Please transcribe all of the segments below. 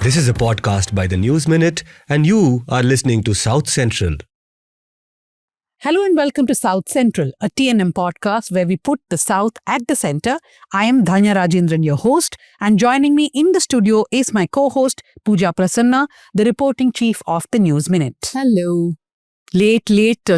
This is a podcast by the News Minute, and you are listening to South Central. Hello and welcome to South Central, a TNM podcast where we put the South at the center. I am Dhanya Rajendran, your host, and joining me in the studio is my co-host, Pooja Prasanna, the reporting chief of the News Minute. Hello. Late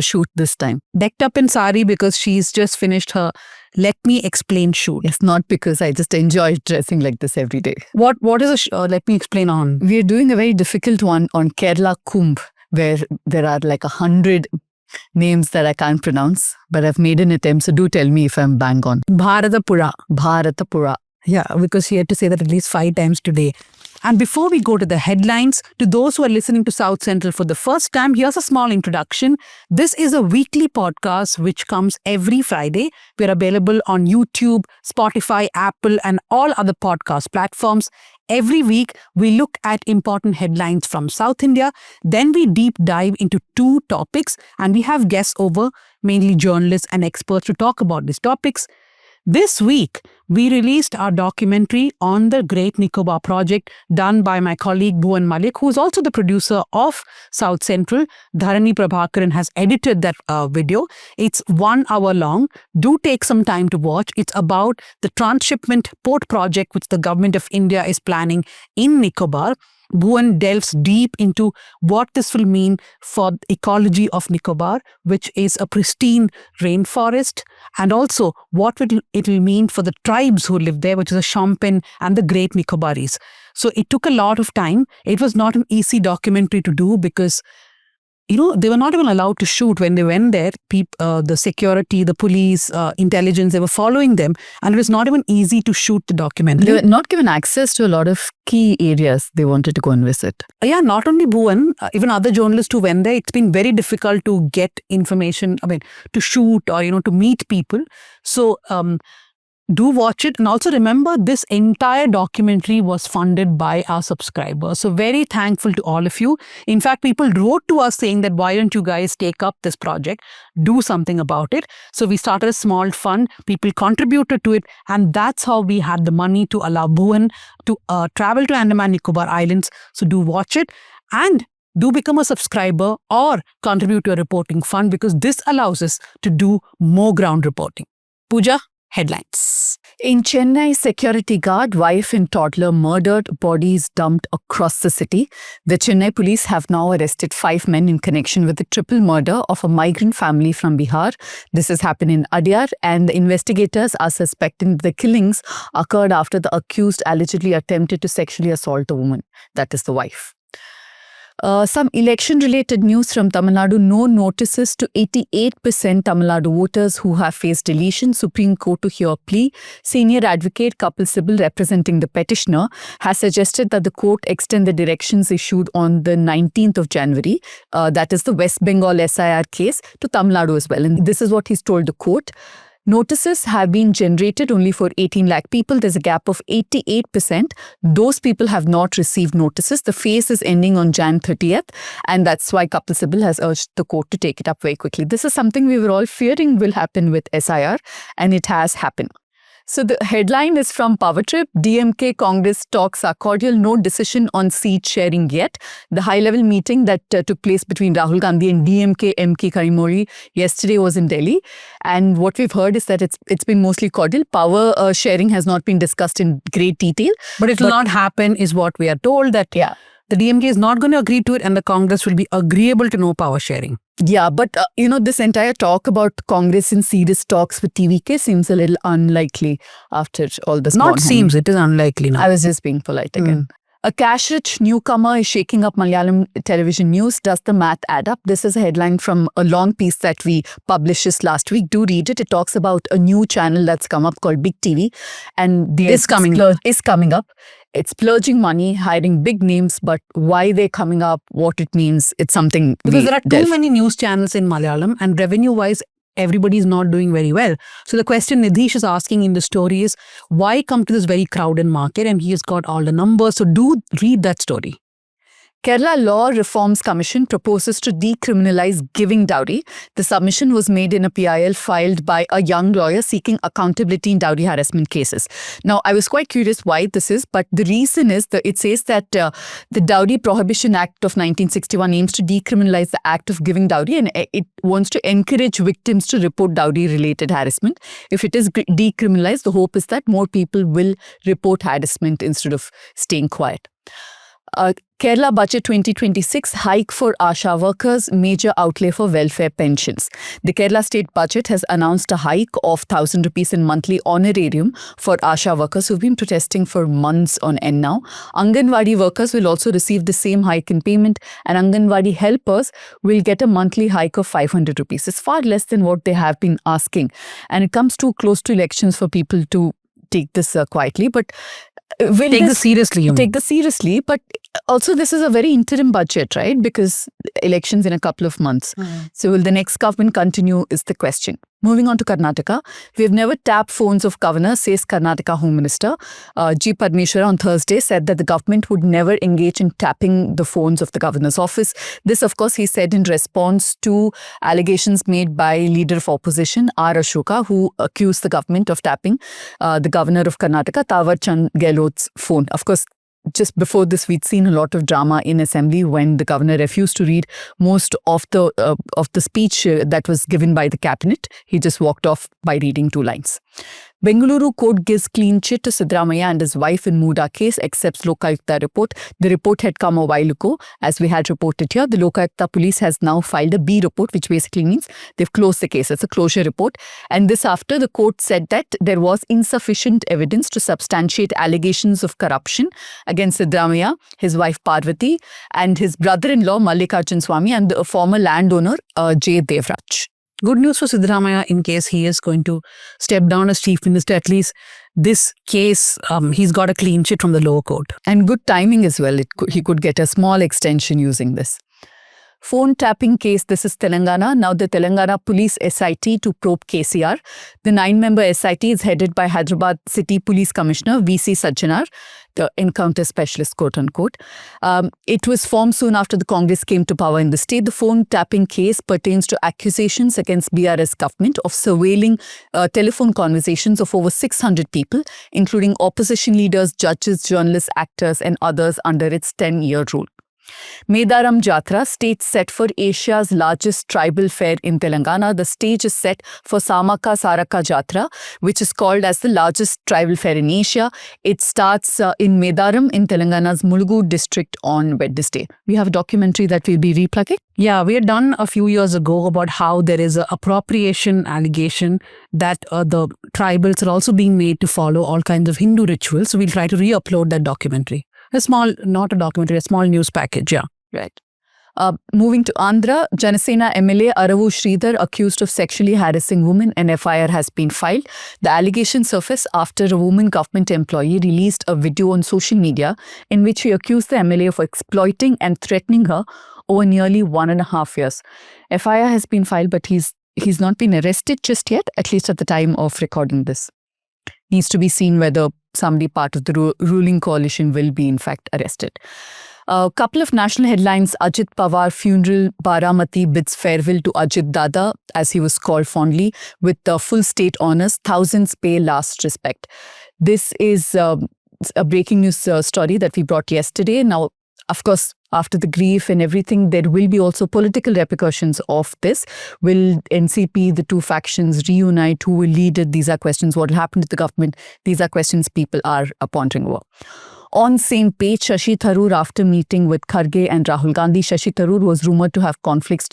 shoot this time. Decked up in sari because she's just finished her Let Me Explain shoot. It's not because I just enjoy dressing like this every day. What is a Let Me Explain on? We are doing a very difficult one on Kerala Kumbh, where there are like 100 names that I can't pronounce, but I've made an attempt, so do tell me if I'm bang on. Bharatapura. Yeah, because she had to say that at least 5 times today. And before we go to the headlines, to those who are listening to South Central for the first time, here's a small introduction. This is a weekly podcast which comes every Friday. We're available on YouTube, Spotify, Apple, and all other podcast platforms. Every week, we look at important headlines from South India. Then we deep dive into 2 topics, and we have guests over, mainly journalists and experts, to talk about these topics. This week, we released our documentary on the Great Nicobar project done by my colleague Bhuvan Malik, who is also the producer of South Central. Dharani Prabhakaran has edited that video. It's 1 hour long. Do take some time to watch. It's about the transshipment port project which the government of India is planning in Nicobar. Bhuvan delves deep into what this will mean for the ecology of Nicobar, which is a pristine rainforest, and also what it will mean for the tribes who live there, which is the Shompen and the Great Nicobaris. So it took a lot of time. It was not an easy documentary to do because they were not even allowed to shoot when they went there. The security, the police, intelligence, they were following them. And it was not even easy to shoot the documentary. They were not given access to a lot of key areas they wanted to go and visit. Yeah, not only Bhuvan, even other journalists who went there, it's been very difficult to get information, to shoot or, to meet people. So, do watch it. And also remember, this entire documentary was funded by our subscribers. So very thankful to all of you. In fact, people wrote to us saying that why don't you guys take up this project, do something about it. So we started a small fund. People contributed to it. And that's how we had the money to allow Bhuvan to travel to Andaman Nicobar Islands. So do watch it. And do become a subscriber or contribute to a reporting fund because this allows us to do more ground reporting. Pooja, headlines. In Chennai, security guard, wife and toddler murdered, bodies dumped across the city. The Chennai police have now arrested 5 men in connection with the triple murder of a migrant family from Bihar. This has happened in Adyar, and the investigators are suspecting the killings occurred after the accused allegedly attempted to sexually assault a woman. That is the wife. Some election-related news from Tamil Nadu. No notices to 88% Tamil Nadu voters who have faced deletion. Supreme Court to hear plea. Senior advocate Kapil Sibal, representing the petitioner, has suggested that the court extend the directions issued on the 19th of January, that is the West Bengal SIR case, to Tamil Nadu as well. And this is what he's told the court. Notices have been generated only for 18 lakh people. There's a gap of 88%. Those people have not received notices. The phase is ending on Jan 30th. And that's why Kapil Sibal has urged the court to take it up very quickly. This is something we were all fearing will happen with SIR. And it has happened. So the headline is from Power Trip. DMK Congress talks are cordial. No decision on seat sharing yet. The high-level meeting that took place between Rahul Gandhi and DMK MK Karimori yesterday was in Delhi. And what we've heard is that it's been mostly cordial. Power sharing has not been discussed in great detail. But it will not happen is what we are told that the DMK is not going to agree to it and the Congress will be agreeable to no power sharing. Yeah, but this entire talk about Congress in serious talks with TVK seems a little unlikely after all this. Not seems, it is unlikely now. I was just being polite again. A cash-rich newcomer is shaking up Malayalam television news. Does the math add up? This is a headline from a long piece that we published just last week. Do read it. It talks about a new channel that's come up called Big TV. And is coming up. It's splurging money, hiring big names, but why they're coming up, what it means, it's something because there are too many news channels in Malayalam and revenue-wise, everybody is not doing very well. So the question Nidhish is asking in the story is, why come to this very crowded market? And he has got all the numbers. So do read that story. Kerala Law Reforms Commission proposes to decriminalize giving dowry. The submission was made in a PIL filed by a young lawyer seeking accountability in dowry harassment cases. Now, I was quite curious why this is, but the reason is that it says that the Dowry Prohibition Act of 1961 aims to decriminalize the act of giving dowry, and it wants to encourage victims to report dowry-related harassment. If it is decriminalized, the hope is that more people will report harassment instead of staying quiet. Kerala Budget 2026 hike for ASHA workers, major outlay for welfare pensions. The Kerala State Budget has announced a hike of 1,000 rupees in monthly honorarium for ASHA workers who've been protesting for months on end now. Anganwadi workers will also receive the same hike in payment, and Anganwadi helpers will get a monthly hike of 500 rupees. It's far less than what they have been asking. And it comes too close to elections for people to take this quietly, but Take this seriously. Take this seriously, but also this is a very interim budget, right? Because elections in a couple of months. So will the next government continue is the question. Moving on to Karnataka, we have never tapped phones of governor, says Karnataka Home Minister. G. Padmeshwara on Thursday said that the government would never engage in tapping the phones of the governor's office. This, of course, he said in response to allegations made by leader of opposition, R. Ashoka, who accused the government of tapping the governor of Karnataka, Thawar Chand Gehlot's phone. Of course, just before this, we'd seen a lot of drama in assembly when the governor refused to read most of the speech that was given by the cabinet. He just walked off by reading 2 lines. Bengaluru court gives clean chit to Sidramaiah and his wife in Muda case, accepts Lokayukta report. The report had come a while ago, as we had reported here. The Lokayukta police has now filed a B report, which basically means they've closed the case. It's a closure report. And this after the court said that there was insufficient evidence to substantiate allegations of corruption against Sidramaiah, his wife Parvati, and his brother-in-law Mallikarjun Swamy, and the former landowner J. Devraj. Good news for Sidramaiah in case he is going to step down as chief minister. At least this case, he's got a clean chit from the lower court. And good timing as well. He could get a small extension using this. Phone tapping case, this is Telangana. Now the Telangana Police SIT to probe KCR. The 9-member SIT is headed by Hyderabad City Police Commissioner V.C. Sajjanar, the encounter specialist, quote unquote. It was formed soon after the Congress came to power in the state. The phone tapping case pertains to accusations against BRS government of surveilling telephone conversations of over 600 people, including opposition leaders, judges, journalists, actors, and others under its 10-year rule. Medaram Jatra, stage set for Asia's largest tribal fair in Telangana. The stage is set for Samaka Saraka Jatra, which is called as the largest tribal fair in Asia. It starts in Medaram in Telangana's Mulugu district on Wednesday. We have a documentary that we'll be replugging. Yeah, we had done a few years ago about how there is an appropriation allegation that the tribals are also being made to follow all kinds of Hindu rituals. So we'll try to re-upload that documentary. A small, not a documentary, a small news package, yeah. Right. Moving to Andhra, Janasena MLA Aravu Sridhar accused of sexually harassing women. An FIR has been filed. The allegation surfaced after a woman government employee released a video on social media in which he accused the MLA of exploiting and threatening her over nearly 1.5 years. FIR has been filed, but he's not been arrested just yet, at least at the time of recording this. Needs to be seen whether somebody part of the ruling coalition will be in fact arrested. A couple of national headlines. Ajit Pawar funeral, Baramati bids farewell to Ajit Dada, as he was called fondly, with full state honours. Thousands pay last respect. This is a breaking news story that we brought yesterday. Now, of course, after the grief and everything, there will be also political repercussions of this. Will NCP, the two factions, reunite? Who will lead it? These are questions. What will happen to the government? These are questions people are pondering over. On same page, Shashi Tharoor, after meeting with Kharge and Rahul Gandhi, Shashi Tharoor was rumoured to have conflicts.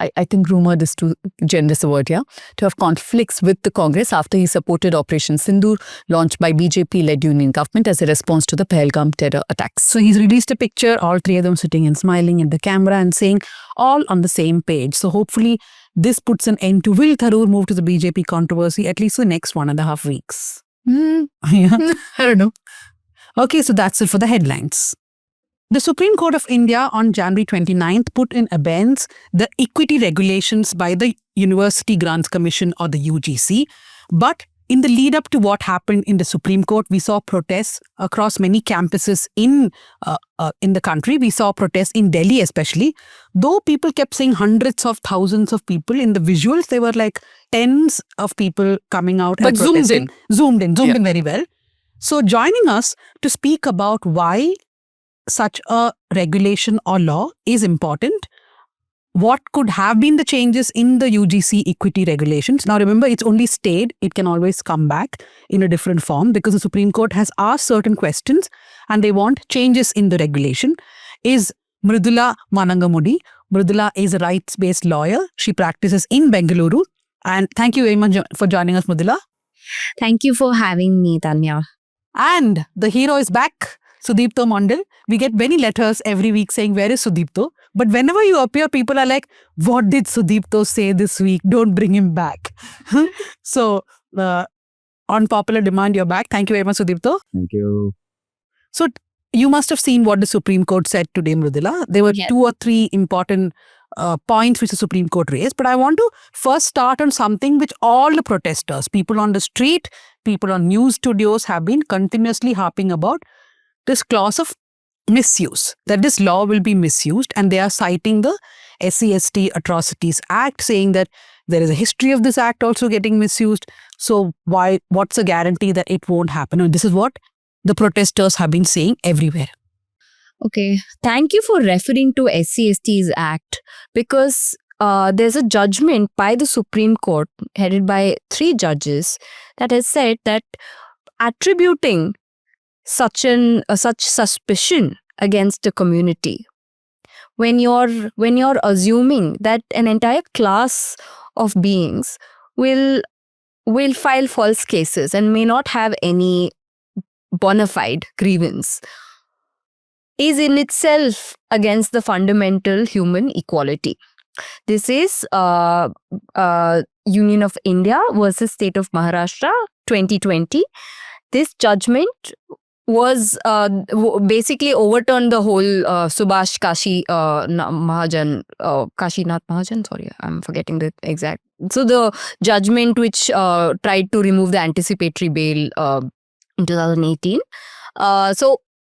I think rumoured is too generous a word here. To have conflicts with the Congress after he supported Operation Sindoor, launched by BJP-led union government as a response to the Pahalgam terror attacks. So he's released a picture, all three of them sitting and smiling at the camera and saying all on the same page. So hopefully this puts an end to will Tharoor move to the BJP controversy at least the next 1.5 weeks. Yeah, I don't know. Okay, so that's it for the headlines. The Supreme Court of India on January 29th put in abeyance the equity regulations by the University Grants Commission or the UGC, but in the lead up to what happened in the Supreme Court, we saw protests across many campuses in the country. We saw protests in Delhi especially. Though people kept saying hundreds of thousands of people, in the visuals, they were like tens of people coming out. But and zoomed in. Zoomed in very well. So joining us to speak about why such a regulation or law is important, what could have been the changes in the UGC equity regulations. Now remember, it's only stayed. It can always come back in a different form because the Supreme Court has asked certain questions and they want changes in the regulation, is Mridula Vanangamudi. Mridula is a rights-based lawyer. She practices in Bengaluru. And thank you very much for joining us, Mridula. Thank you for having me, Dhanya. And the hero is back, Sudipto Mondal. We get many letters every week saying, where is Sudipto? But whenever you appear, people are like, what did Sudipto say this week? Don't bring him back. So, on popular demand, you're back. Thank you very much, Sudipto. Thank you. So, you must have seen what the Supreme Court said today, Mridula. There were 2 or 3 important points which the Supreme Court raised. But I want to first start on something which all the protesters, people on the street, people on news studios have been continuously harping about, this clause of misuse, that this law will be misused, and they are citing the SC/ST Atrocities Act, saying that there is a history of this act also getting misused. So what's the guarantee that it won't happen? And this is what the protesters have been saying everywhere. Okay, thank you for referring to SC/ST's Act, because there's a judgment by the Supreme Court headed by 3 judges that has said that attributing such suspicion against a community, when you're assuming that an entire class of beings will file false cases and may not have any bona fide grievance, is in itself against the fundamental human equality. This is Union of India versus State of Maharashtra 2020. This judgment was basically overturned the whole Subhash Kashinath Mahajan, sorry, I'm forgetting the exact. So the judgment which tried to remove the anticipatory bail in 2018.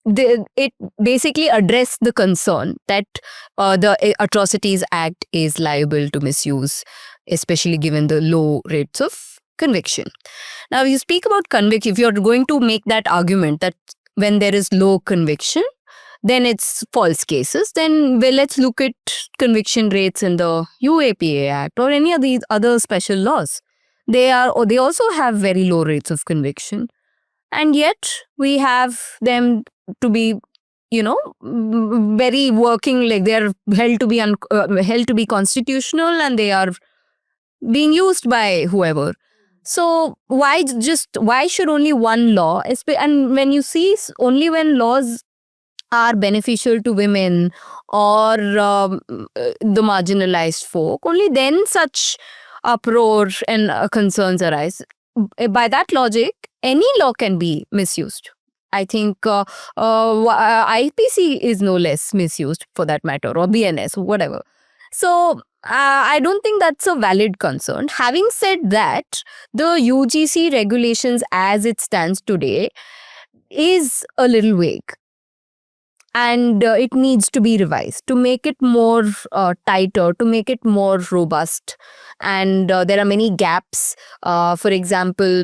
It basically addressed the concern that the Atrocities Act is liable to misuse, especially given the low rates of conviction. Now, you speak about conviction. If you're going to make that argument that when there is low conviction, then it's false cases, then let's look at conviction rates in the UAPA Act or any of these other special laws. They also have very low rates of conviction. And yet, we have them to be, very working, like they are held to be constitutional, and they are being used by whoever. So why should only one law? And when you see only when laws are beneficial to women or the marginalized folk, only then such uproar and concerns arise. By that logic, any law can be misused. I think IPC is no less misused for that matter, or BNS, whatever. So I don't think that's a valid concern. Having said that, the UGC regulations as it stands today is a little vague. And it needs to be revised to make it more tighter, to make it more robust. And there are many gaps. For example,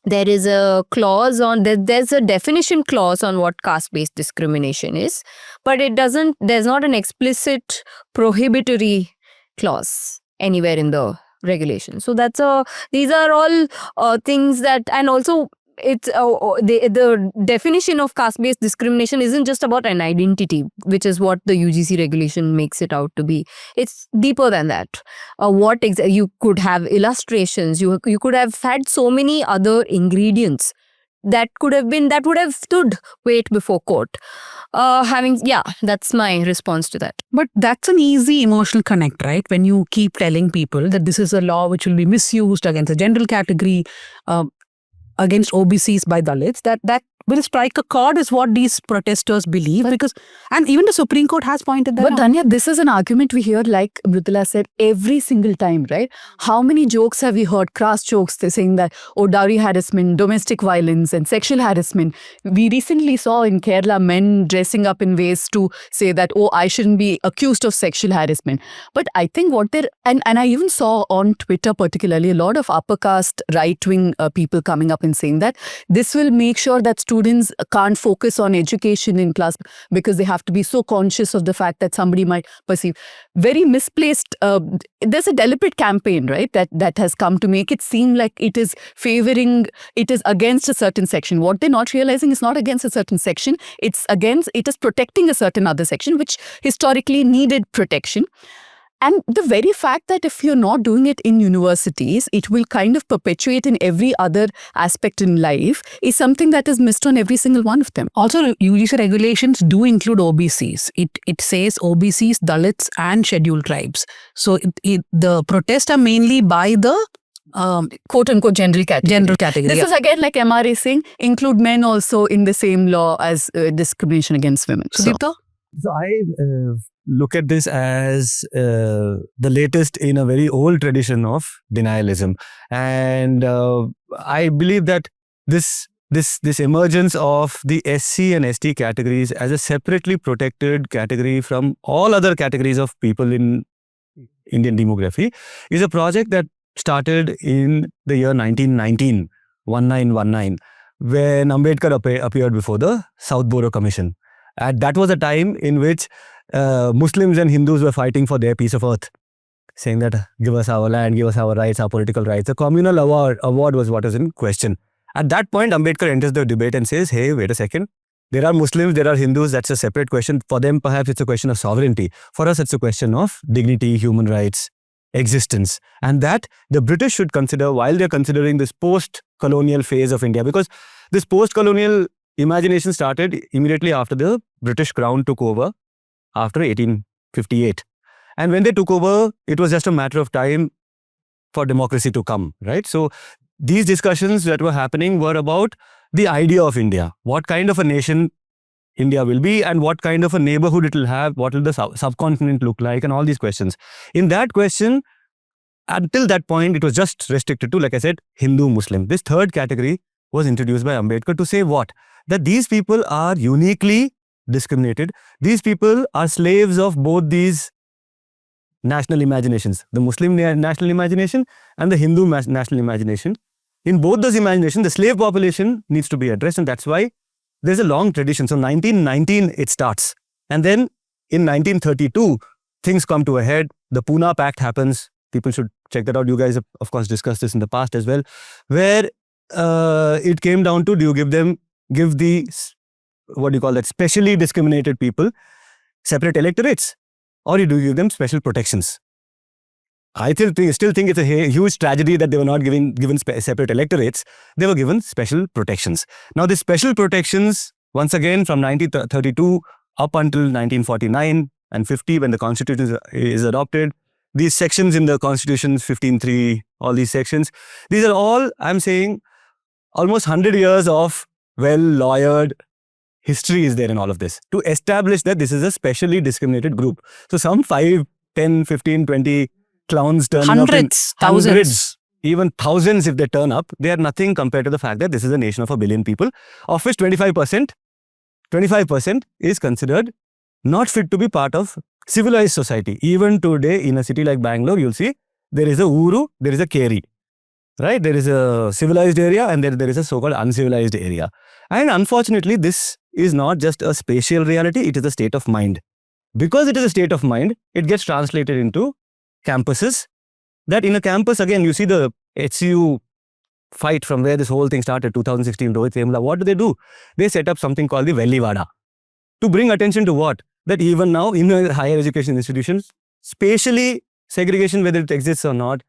there is a clause there's a definition clause on what caste-based discrimination is, but there's not an explicit prohibitory clause anywhere in the regulation. So these are all things that, and also it's the definition of caste-based discrimination isn't just about an identity, which is what the UGC regulation makes it out to be. It's deeper than that. You could have illustrations. You could have had so many other ingredients that would have stood weight before court. That's my response to that. But that's an easy emotional connect, right? When you keep telling people that this is a law which will be misused against a general category, against OBCs by Dalits, that will strike a chord is what these protesters believe. And even the Supreme Court has pointed that But out. Dhanya, this is an argument we hear, like Mridula said, every single time, right? How many jokes have we heard, crass jokes, they're saying that, oh, dowry harassment, domestic violence and sexual harassment. We recently saw in Kerala men dressing up in ways to say that, oh, I shouldn't be accused of sexual harassment. But I think what they're, and I even saw on Twitter particularly, a lot of upper caste right-wing people coming up and saying that this will make sure that students can't focus on education in class because they have to be so conscious of the fact that somebody might perceive. Very misplaced, there's a deliberate campaign, right, that has come to make it seem like it is favoring, it is against a certain section. What they're not realizing is not against a certain section, it is protecting a certain other section which historically needed protection. And the very fact that if you're not doing it in universities, it will kind of perpetuate in every other aspect in life is something that is missed on every single one of them. Also, UGC regulations do include OBCs. It says OBCs, Dalits and scheduled tribes. So the protests are mainly by the quote-unquote general category. This is again like MRA saying, include men also in the same law as discrimination against women. Sudipto? So I look at this as the latest in a very old tradition of denialism, and I believe that this emergence of the SC and ST categories as a separately protected category from all other categories of people in Indian demography is a project that started in the year 1919, when Ambedkar appeared before the South Borough Commission. And that was a time in which Muslims and Hindus were fighting for their piece of earth, saying that give us our land, give us our rights, our political rights. The communal award was what was in question. At that point, Ambedkar enters the debate and says, hey, wait a second. There are Muslims, there are Hindus, that's a separate question. For them, perhaps it's a question of sovereignty. For us, it's a question of dignity, human rights, existence. And that the British should consider while they're considering this post-colonial phase of India. Because this post-colonial imagination started immediately after the British Crown took over after 1858. And when they took over, it was just a matter of time for democracy to come, right? So these discussions that were happening were about the idea of India. What kind of a nation India will be and what kind of a neighborhood it will have, what will the subcontinent look like and all these questions. In that question, until that point, it was just restricted to, like I said, Hindu, Muslim. This third category was introduced by Ambedkar to say what? That these people are uniquely discriminated. These people are slaves of both these national imaginations, the Muslim national imagination and the Hindu national imagination. In both those imaginations, the slave population needs to be addressed, and that's why there's a long tradition. So 1919, it starts. And then in 1932, things come to a head. The Pune Pact happens. People should check that out. You guys have, of course, discussed this in the past as well, where it came down to, do you give the, what do you call that, specially discriminated people separate electorates, or do you give them special protections? I still think it's a huge tragedy that they were not given separate electorates. They were given special protections. Now, these special protections, once again, from 1932 up until 1949 and 50, when the Constitution is adopted, these sections in the Constitution, 15.3, all these sections, these are all, I'm saying, almost 100 years of well-lawyered history is there in all of this to establish that this is a specially discriminated group. So some 5, 10, 15, 20 clowns turning hundreds, up in thousands, even thousands if they turn up, they are nothing compared to the fact that this is a nation of 1 billion people, of which 25% is considered not fit to be part of civilized society. Even today in a city like Bangalore, you'll see there is a Uru, there is a Keri, right? There is a civilized area and there is a so-called uncivilized area. And unfortunately, this is not just a spatial reality, it is a state of mind. Because it is a state of mind, it gets translated into campuses. That in a campus, again, you see the HCU fight from where this whole thing started, 2016, Rohit Vemula. What do? They set up something called the Vellivada to bring attention to what? That even now in a higher education institutions, spatially segregation, whether it exists or not,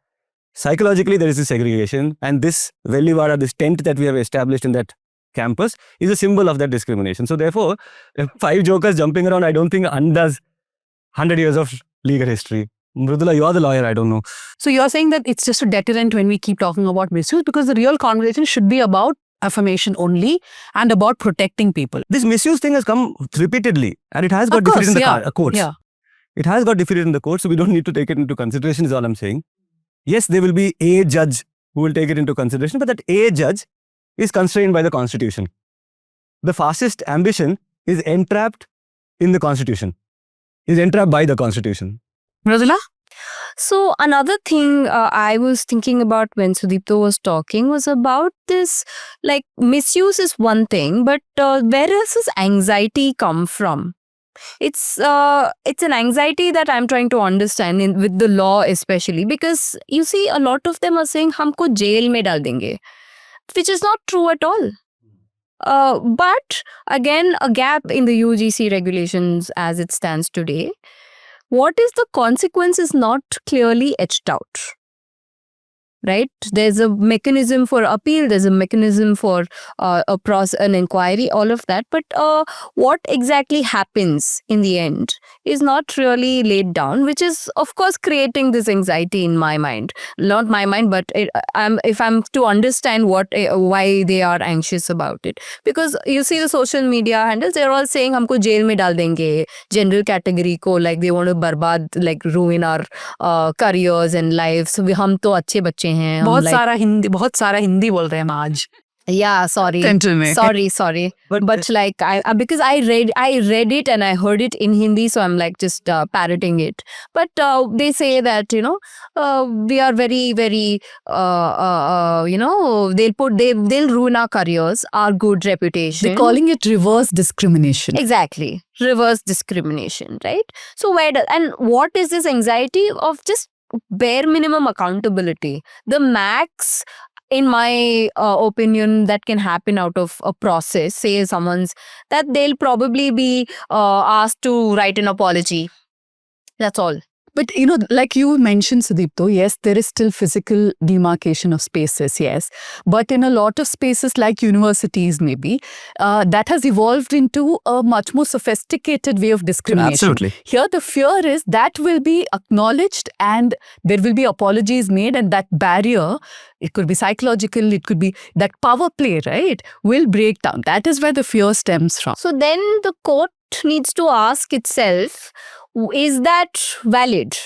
psychologically there is this segregation, and this Vellivada, this tent that we have established in that campus is a symbol of that discrimination. So therefore, 5 jokers jumping around, I don't think undoes 100 years of legal history. Mridula, you are the lawyer, I don't know. So you're saying that it's just a deterrent when we keep talking about misuse, because the real conversation should be about affirmation only and about protecting people. This misuse thing has come repeatedly and it has got Of course, defeated in the yeah, courts. yeah. It has got defeated in the courts, so we don't need to take it into consideration is all I'm saying. Yes, there will be a judge who will take it into consideration, but that a judge is constrained by the constitution. The fascist ambition is entrapped in the constitution, is entrapped by the constitution. Mridula? So another thing I was thinking about when Sudipto was talking was about this, like misuse is one thing, but where does this anxiety come from? It's an anxiety that I'm trying to understand with the law especially, because you see a lot of them are saying हमको jail में डाल देंगे, which is not true at all. But again, a gap in the UGC regulations as it stands today. What is the consequence is not clearly etched out. Right? There's a mechanism for appeal, there's a mechanism for an inquiry, all of that. But what exactly happens in the end is not really laid down, which is, of course, creating this anxiety in my mind. Not my mind, but if I'm to understand why they are anxious about it. Because you see the social media handles, they're all saying, humko jail mein dal denge, general category ko, like they want to barbad, like ruin our careers and lives. Hum to अच्छे बच्चे हैं. बहुत सारा हिंदी बोल रहे हैं हम आज. Yeah, sorry. Sorry. But like because I read it and I heard it in Hindi, so I'm like just parroting it. But they say that we are very very they'll ruin our careers, our good reputation. They're calling it reverse discrimination. Exactly, reverse discrimination, right? So what is this anxiety of just bare minimum accountability? The max, in my opinion, that can happen out of a process, say someone's, that they'll probably be asked to write an apology. That's all. But, like you mentioned, Sudipto, yes, there is still physical demarcation of spaces, yes. But in a lot of spaces like universities, maybe, that has evolved into a much more sophisticated way of discrimination. Absolutely. Here, the fear is that will be acknowledged and there will be apologies made, and that barrier, it could be psychological, it could be that power play, right, will break down. That is where the fear stems from. So then the court needs to ask itself, is that valid?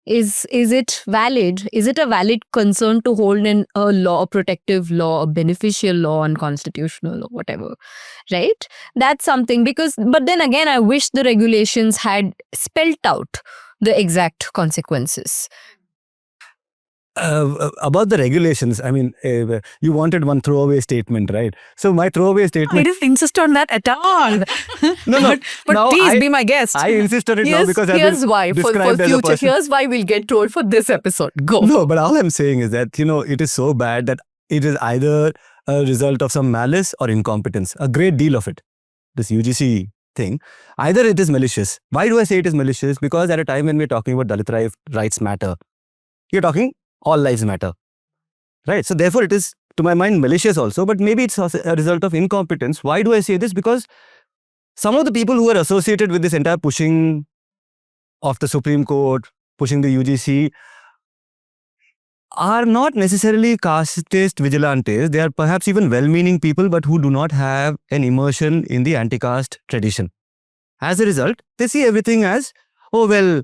Is it valid? Is it a valid concern to hold in a law, a protective law, a beneficial law, unconstitutional or whatever, right? That's something, but then again, I wish the regulations had spelt out the exact consequences. About the regulations, I mean, you wanted one throwaway statement, right? So my throwaway statement... I didn't insist on that at all. No. But please be my guest. I insist on it now because here's why. For future, here's why we'll get told for this episode. Go. No, but all I'm saying is that, it is so bad that it is either a result of some malice or incompetence. A great deal of it. This UGC thing. Either it is malicious. Why do I say it is malicious? Because at a time when we're talking about Dalit rights matter, you're talking all lives matter, right? So therefore it is, to my mind, malicious also, but maybe it's a result of incompetence. Why do I say this? Because some of the people who are associated with this entire pushing of the Supreme Court, pushing the UGC, are not necessarily casteist vigilantes. They are perhaps even well-meaning people, but who do not have an immersion in the anti-caste tradition. As a result, they see everything as, oh well,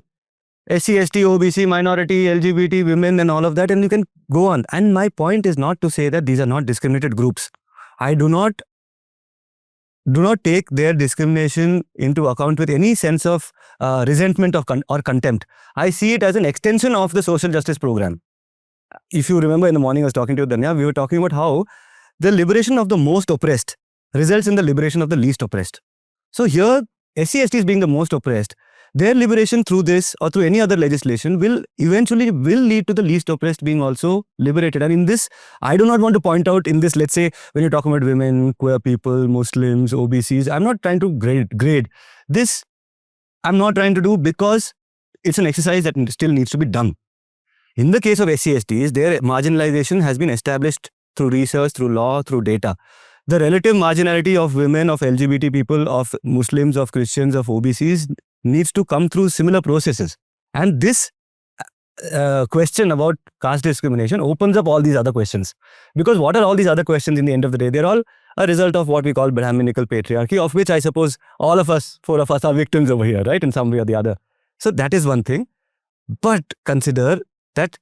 SC, ST, OBC, minority, LGBT, women and all of that, and you can go on. And my point is not to say that these are not discriminated groups. I do not take their discrimination into account with any sense of resentment or contempt. I see it as an extension of the social justice program. If you remember, in the morning I was talking to Dhanya, we were talking about how the liberation of the most oppressed results in the liberation of the least oppressed. So here, SC, STs being the most oppressed, their liberation through this or through any other legislation will eventually lead to the least oppressed being also liberated. And in this, I do not want to point out in this, let's say, when you're talking about women, queer people, Muslims, OBCs, I'm not trying to grade. This, I'm not trying to do because it's an exercise that still needs to be done. In the case of SC, STs, their marginalization has been established through research, through law, through data. The relative marginality of women, of LGBT people, of Muslims, of Christians, of OBCs needs to come through similar processes. And this question about caste discrimination opens up all these other questions. Because what are all these other questions in the end of the day? They're all a result of what we call Brahminical patriarchy, of which I suppose all of us, 4 of us, are victims over here, right? In some way or the other. So that is one thing. But consider that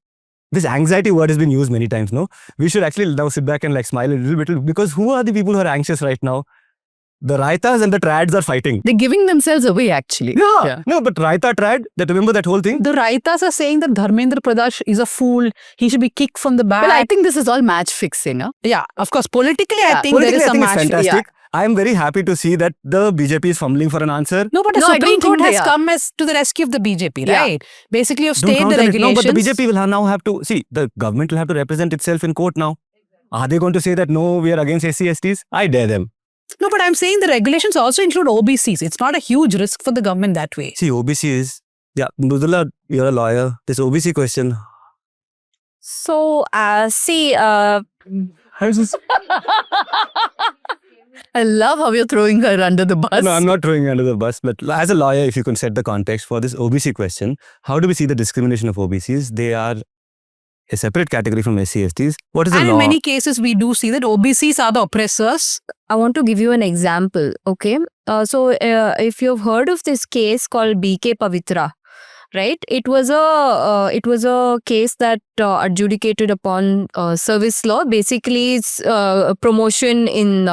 this anxiety word has been used many times, no? We should actually now sit back and like smile a little bit, because who are the people who are anxious right now? The Raitas and the Trads are fighting. They're giving themselves away, actually. Yeah. No, but Raita Trad, remember that whole thing? The Raitas are saying that Dharmendra Pradhan is a fool. He should be kicked from the back. Well, I think this is all match fixing. Huh? Yeah, of course. Politically, I Yeah, think there is Politically, I some think it's match. fantastic. Yeah. I am very happy to see that the BJP is fumbling for an answer. No, but the No, I Supreme don't Court think has they are. come as to the rescue of the BJP, Yeah. right? Basically, you've Don't stayed count the on it. regulations. No, but the BJP will now have to, see, the government will have to represent itself in court now. Are they going to say that, no, we are against SC/STs? I dare them. No, but I'm saying the regulations also include OBCs. It's not a huge risk for the government that way. See, OBC is, yeah, Mridula, you're a lawyer. This OBC question. So, see, How's this? I love how you're throwing her under the bus. No, I'm not throwing you under the bus, but as a lawyer, if you can set the context for this OBC question, how do we see the discrimination of OBCs? They are a separate category from SC/STs. What is the And law? in many cases, we do see that OBCs are the oppressors. I want to give you an example, okay? If you've heard of this case called BK Pavitra, right? It was a case that adjudicated upon service law. Basically, it's promotion in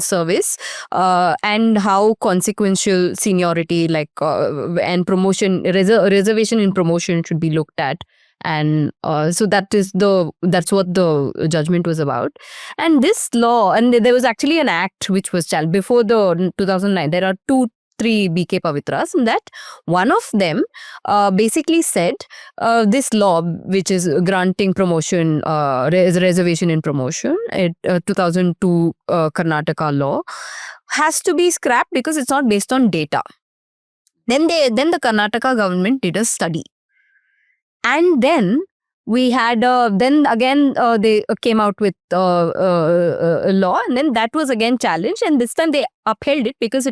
service and how consequential seniority, and promotion reservation in promotion should be looked at. And so that's what the judgment was about. And this law, and there was actually an act which was challenged before the 2009. There are 3 BK Pavitras, and that one of them basically said this law, which is granting promotion, reservation in promotion, 2002 Karnataka law, has to be scrapped because it's not based on data. Then the Karnataka government did a study. And then we had, they came out with a law, and then that was again challenged. And this time they upheld it because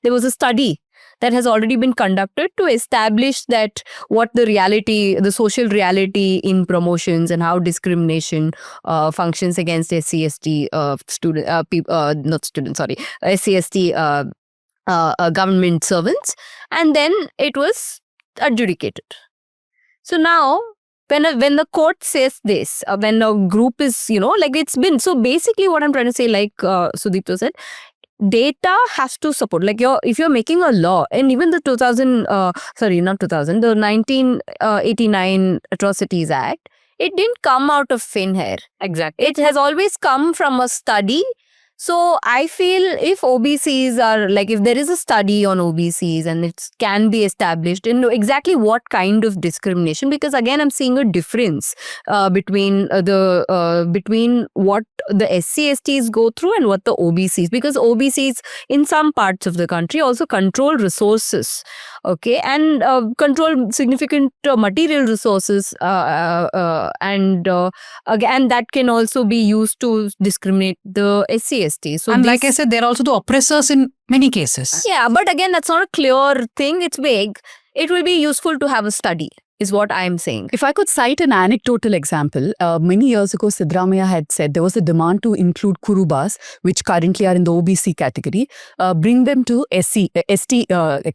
there was a study that has already been conducted to establish that what the social reality in promotions and how discrimination functions against SC/ST SC/ST government servants. And then it was adjudicated. So now, when the court says this, when a group is, it's been, so basically what I'm trying to say, like Sudipto said, data has to support, if you're making a law, and even the 1989 Atrocities Act, it didn't come out of thin air. Exactly. It has always come from a study. So I feel if OBCs are, if there is a study on OBCs and it can be established in exactly what kind of discrimination, because again I'm seeing a difference between what the SC/STs go through and what the OBCs, because OBCs in some parts of the country also control resources, okay, and control significant material resources, and again that can also be used to discriminate the SC/ST. So and like I said, they're also the oppressors in many cases. Yeah, but again, that's not a clear thing. It's vague. It will be useful to have a study, is what I'm saying. If I could cite an anecdotal example, many years ago, Sidramaiah had said there was a demand to include Kurubas, which currently are in the OBC category, bring them to ST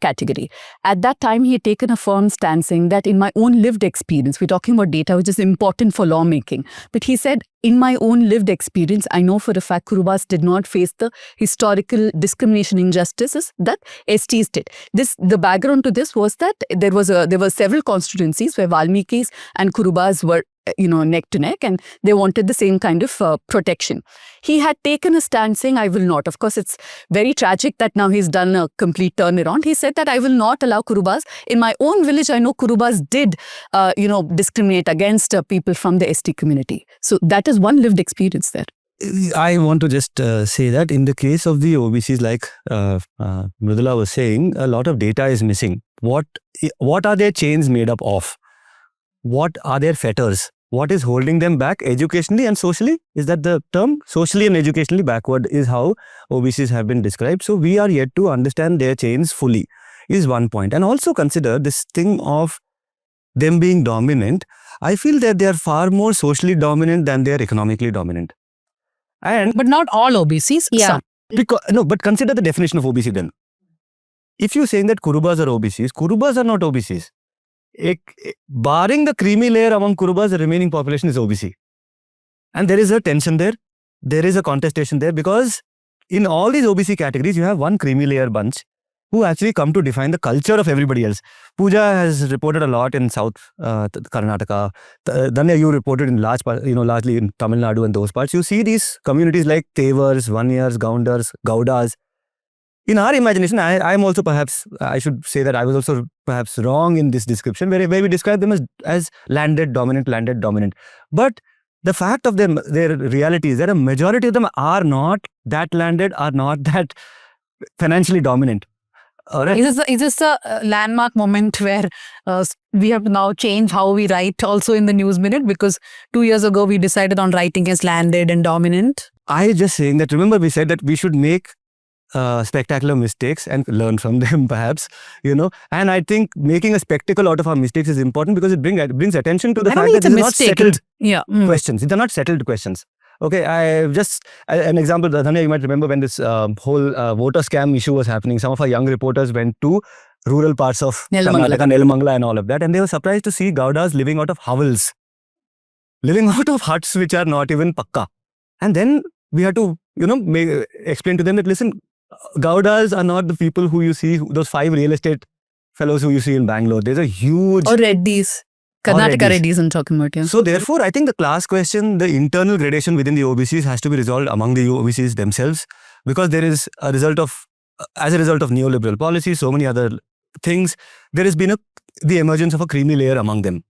category. At that time, he had taken a firm stance saying that in my own lived experience, we're talking about data, which is important for lawmaking, but he said, in my own lived experience, I know for a fact Kurubas did not face the historical discrimination injustices that STs did. The background to this was that there were several constituencies where Valmikis and Kurubas were neck to neck, and they wanted the same kind of protection. He had taken a stand saying, I will not. Of course, it's very tragic that now he's done a complete turnaround. He said that I will not allow Kurubas. In my own village, I know Kurubas did, discriminate against people from the ST community. So that is one lived experience there. I want to just say that in the case of the OBCs, like Mridula was saying, a lot of data is missing. What are their chains made up of? What are their fetters? What is holding them back educationally and socially? Is that the term? Socially and educationally backward is how OBCs have been described. So we are yet to understand their chains fully, is one point. And also consider this thing of them being dominant, I feel that they are far more socially dominant than they are economically dominant. And But not all OBCs. Yeah. Some. but consider the definition of OBC then. If you're saying that Kurubas are OBCs, Kurubas are not OBCs. Barring the creamy layer among Kurubas, the remaining population is OBC. And there is a tension there. There is a contestation there because in all these OBC categories, you have one creamy layer bunch who actually come to define the culture of everybody else. Pooja has reported a lot in South Karnataka. Dhanya, you reported in largely in Tamil Nadu and those parts. You see these communities like Tevars, Vanyars, Gaundars, Gaudas. In our imagination, I'm also perhaps, I should say that I was also perhaps wrong in this description where we describe them as landed dominant. But the fact of their reality is that a majority of them are not that landed, are not that financially dominant. All right. Is this a landmark moment where we have to now change how we write also in the News Minute? Because 2 years ago, we decided on writing as landed and dominant. I just saying that, remember we said that we should make spectacular mistakes and learn from them perhaps, and I think making a spectacle out of our mistakes is important because it brings attention to the fact that these are not settled questions. These are not settled questions. Okay, I just, an example, Dhanya, you might remember when this whole voter scam issue was happening, some of our young reporters went to rural parts of Karnataka, Nelamangala and all of that, and they were surprised to see Gaudas living out of hovels, living out of huts which are not even pakka. And then we had to, explain to them that, listen, Gaudas are not the people who you see, those 5 real estate fellows who you see in Bangalore. There's a huge... Or Reddys. Karnataka Reddys I'm talking about, yeah. So therefore, I think the class question, the internal gradation within the OBCs has to be resolved among the OBCs themselves, because there is as a result of neoliberal policy, so many other things, there has been the emergence of a creamy layer among them.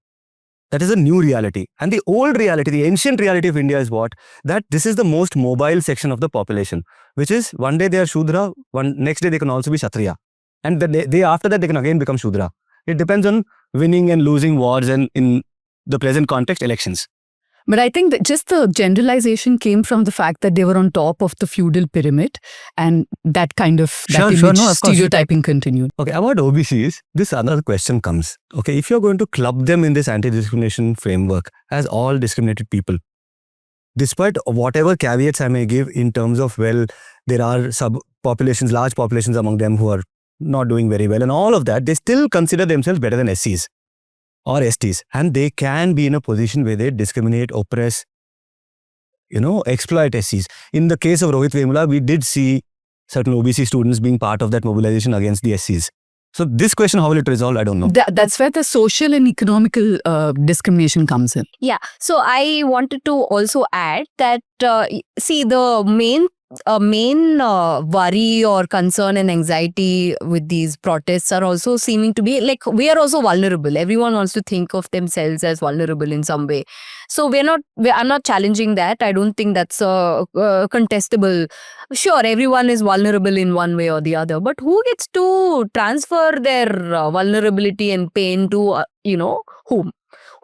That is a new reality. And the old reality, the ancient reality of India is what? That this is the most mobile section of the population, which is one day they are Shudra, next day they can also be Kshatriya. And the day after that they can again become Shudra. It depends on winning and losing wars and in the present context, elections. But I think that just the generalization came from the fact that they were on top of the feudal pyramid, and that kind of stereotyping continued. Okay, about OBCs, this another question comes. Okay, if you're going to club them in this anti-discrimination framework as all discriminated people, despite whatever caveats I may give in terms of, well, there are sub-populations, large populations among them who are not doing very well and all of that, they still consider themselves better than SCs or STs, and they can be in a position where they discriminate, oppress, exploit SCs. In the case of Rohit Vemula, we did see certain OBC students being part of that mobilization against the SCs. So this question, how will it resolve? I don't know. That's where the social and economical discrimination comes in. Yeah. So I wanted to also add that, see, the main worry or concern and anxiety with these protests are also seeming to be like, we are also vulnerable. Everyone wants to think of themselves as vulnerable in some way. So I'm not challenging that. I don't think that's contestable. Sure, everyone is vulnerable in one way or the other, but who gets to transfer their vulnerability and pain to, whom?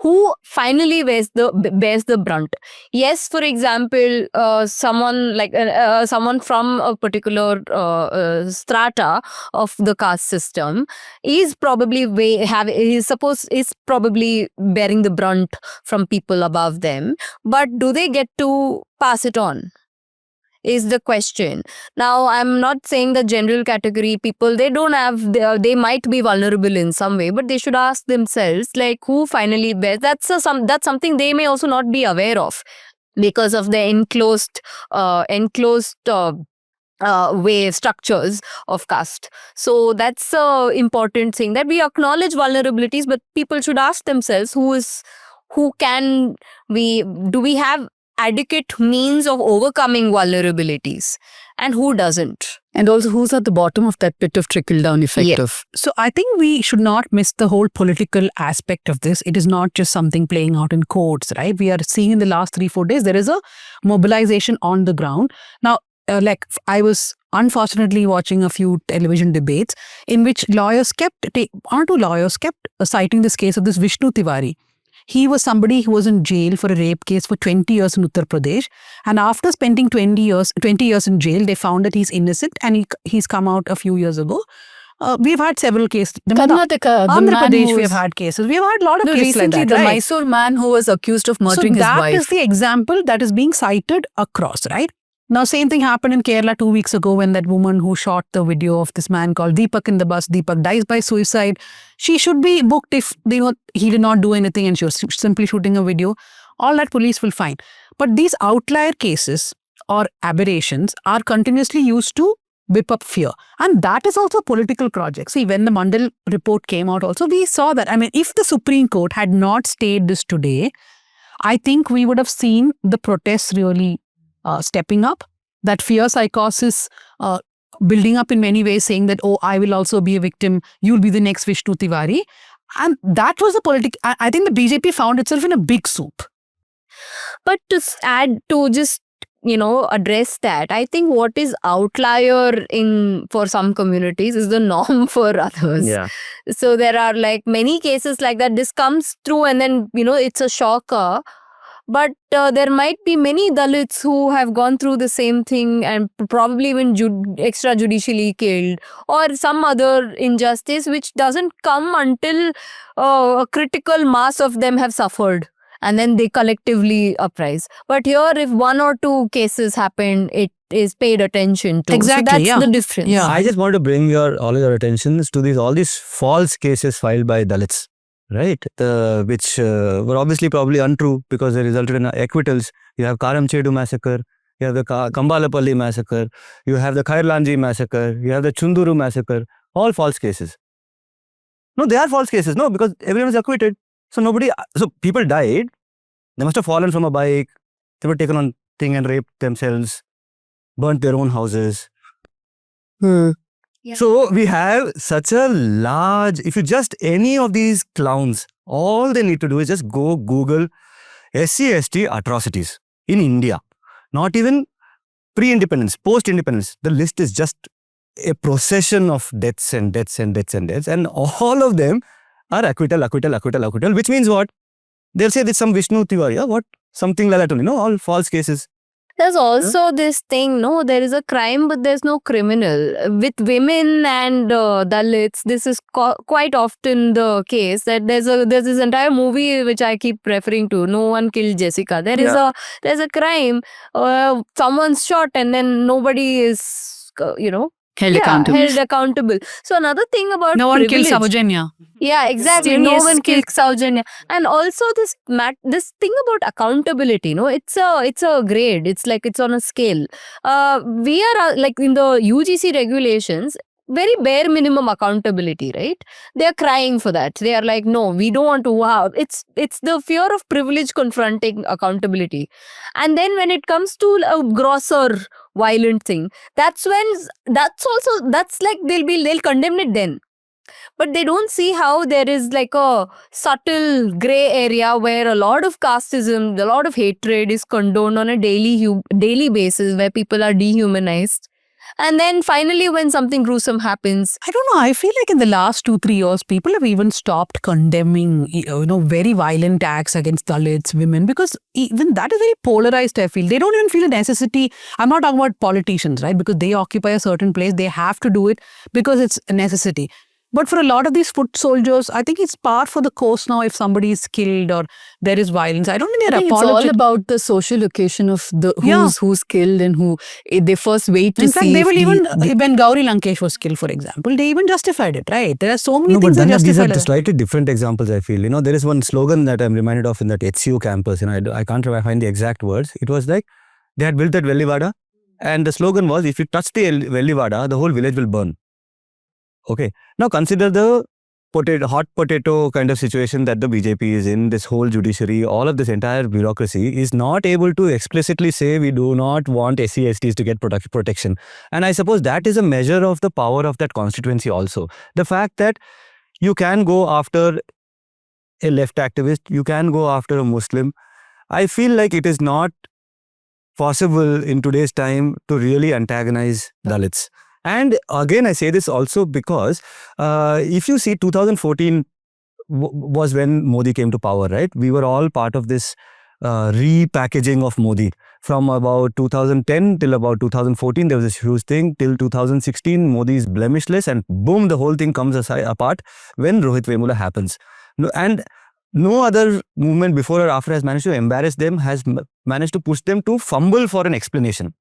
Who finally bears the brunt? Yes, for example, someone from a particular strata of the caste system is probably probably bearing the brunt from people above them. But do they get to pass it on? Is the question. Now, I'm not saying the general category people, they might be vulnerable in some way, but they should ask themselves, like, who finally bears? That's something they may also not be aware of because of the enclosed way structures of caste. So that's an important thing, that we acknowledge vulnerabilities, but people should ask themselves, do we have adequate means of overcoming vulnerabilities, and who doesn't? And also, who's at the bottom of that pit of trickle-down effect of... So I think we should not miss the whole political aspect of this. It is not just something playing out in courts, right? We are seeing in the last 3-4 days, there is a mobilization on the ground. Now, I was unfortunately watching a few television debates in which lawyers kept citing this case of this Vishnu Tiwari. He was somebody who was in jail for a rape case for 20 years in Uttar Pradesh. And after spending 20 years in jail, they found that he's innocent, and he's come out a few years ago. we've had several cases. Remember, Karnataka, the Andhra man Pradesh, who we was- have had cases. We have had a lot of No, cases recently like the that, right? Mysore man who was accused of murdering so his that wife. is the example that is being cited across, right? Now, same thing happened in Kerala 2 weeks ago when that woman who shot the video of this man called Deepak in the bus, Deepak dies by suicide. She should be booked if he did not do anything and she was simply shooting a video. All that police will find. But these outlier cases or aberrations are continuously used to whip up fear. And that is also a political project. See, when the Mondal report came out also, we saw that. I mean, if the Supreme Court had not stayed this today, I think we would have seen the protests really stepping up, that fear psychosis building up in many ways, saying that, oh, I will also be a victim, you'll be the next Vishnu Tiwari. And that was the political. I think the BJP found itself in a big soup. But to add to just address that, I think what is outlier for some communities is the norm for others. Yeah. So there are like many cases like that. This comes through and then it's a shocker. But there might be many Dalits who have gone through the same thing and probably even extrajudicially killed or some other injustice which doesn't come until a critical mass of them have suffered. And then they collectively uprise. But here, if one or two cases happen, it is paid attention to. Exactly, So that's the difference. Yeah. I just want to bring all your attentions to all these false cases filed by Dalits, right? Which were obviously probably untrue because they resulted in acquittals. You have Karamchedu massacre, you have the Kambalapalli massacre, you have the Khairlanji massacre, you have the Chunduru massacre, all false cases. No, they are false cases. No, because everyone is acquitted. So people died. They must have fallen from a bike. They were taken on thing and raped themselves, burnt their own houses. Yeah. So we have such a large, if you just any of these clowns, all they need to do is just go Google SC/ST atrocities in India. Not even pre-independence, post-independence. The list is just a procession of deaths and deaths and deaths and deaths. And all of them are acquittal, which means what? They'll say there's some Vishnu Tiwari, what? Something like that only, all false cases. There's also this thing, there is a crime, but there's no criminal. With women and Dalits, this is quite often the case that there's this entire movie which I keep referring to, No One Killed Jessica. There's a crime, someone's shot and then nobody is, Held accountable. So another thing about No one privilege, killed Saujanya. Yeah, exactly. Still No yes, one killed Saujanya. And also this thing about accountability, it's a grade. It's like it's on a scale. We are like in the UGC regulations, very bare minimum accountability, right? They are crying for that. They are like, no, we don't want to. Wow, it's the fear of privilege confronting accountability. And then when it comes to a grosser, violent thing, that's like they'll condemn it then. But they don't see how there is like a subtle grey area where a lot of casteism, a lot of hatred is condoned on a daily basis where people are dehumanized. And then finally when something gruesome happens. I don't know. I feel like in the last 2-3 years, people have even stopped condemning, very violent acts against Dalits, women, because even that is very polarized, I feel. They don't even feel a necessity. I'm not talking about politicians, right? Because they occupy a certain place. They have to do it because it's a necessity. But for a lot of these foot soldiers, I think it's par for the course now if somebody is killed or there is violence. I don't think they're It's apologetic. all about the social location of who's killed and who they first wait to In see. fact, they will even, when Gauri Lankesh was killed, for example, they even justified it, right? There are so many things that These justify are it. slightly different examples, I feel. There is one slogan that I'm reminded of in that HCU campus. I can't find the exact words. It was like, they had built that Vellivada and the slogan was, if you touch the Vellivada, the whole village will burn. Okay. Now consider the hot potato kind of situation that the BJP is in. This whole judiciary, all of this entire bureaucracy is not able to explicitly say we do not want SC/STs to get protection. And I suppose that is a measure of the power of that constituency also. The fact that you can go after a left activist, you can go after a Muslim. I feel like it is not possible in today's time to really antagonize Dalits. And again, I say this also because if you see 2014 was when Modi came to power, right? We were all part of this repackaging of Modi. From about 2010 till about 2014, there was this huge thing. Till 2016, Modi is blemishless, and boom, the whole thing comes apart when Rohit Vemula happens. And no other movement before or after has managed to embarrass them, has managed to push them to fumble for an explanation.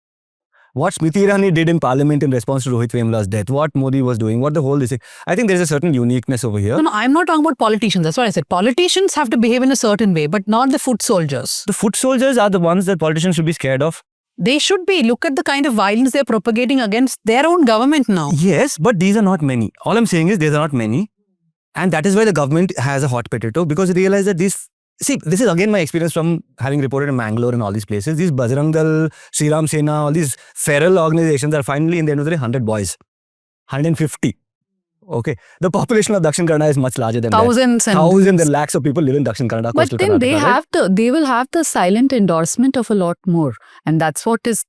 What Smriti Irani did in parliament in response to Rohit Vemula's death, what Modi was doing, what the whole this thing. I think there's a certain uniqueness over here. No, I'm not talking about politicians. That's what I said. Politicians have to behave in a certain way, but not the foot soldiers. The foot soldiers are the ones that politicians should be scared of. They should be. Look at the kind of violence they're propagating against their own government now. Yes, but these are not many. All I'm saying is these are not many. And that is why the government has a hot potato, because they realize that this is again my experience from having reported in Mangalore and all these places. These Bajrang Dal, Sri Ram Sena, all these feral organizations are finally in the end of the day 100 boys, 150. Okay, the population of Dakshin Kannada is much larger than Thousands that. and Thousands and lakhs of people live in Dakshin Kannada. But coastal then Karnataka, they will have the silent endorsement of a lot more. And that's what is...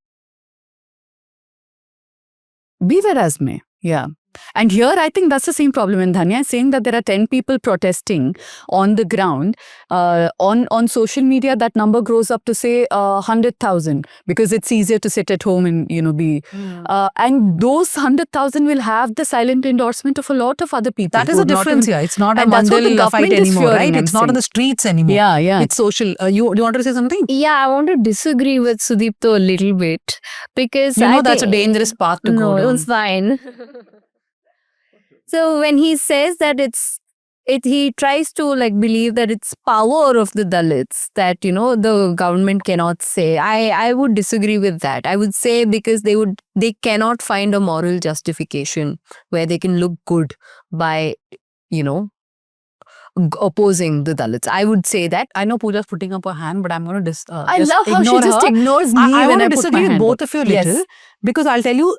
Beware as may. Yeah. And here, I think that's the same problem. And Dhanya is saying that there are 10 people protesting on the ground. On social media, that number grows up to say 100,000, because it's easier to sit at home and, be... and those 100,000 will have the silent endorsement of a lot of other people. That is a difference here. It's not a And that's what the Mondal fight government is anymore, fearing, right? I'm It's not on saying. the streets anymore. Yeah. It's social. Do you want to say something? Yeah, I want to disagree with Sudipto a little bit because You know I that's a think- dangerous path to no, go down. it's fine. So when he says that he tries to believe that it's power of the Dalits that the government cannot say. I would disagree with that. I would say because they cannot find a moral justification where they can look good by opposing the Dalits. I would say that. I know Pooja's putting up her hand, but I'm going to I love how she just ignores me I when want I to put my disagree with hand both up. of you a little, Yes. because I'll tell you,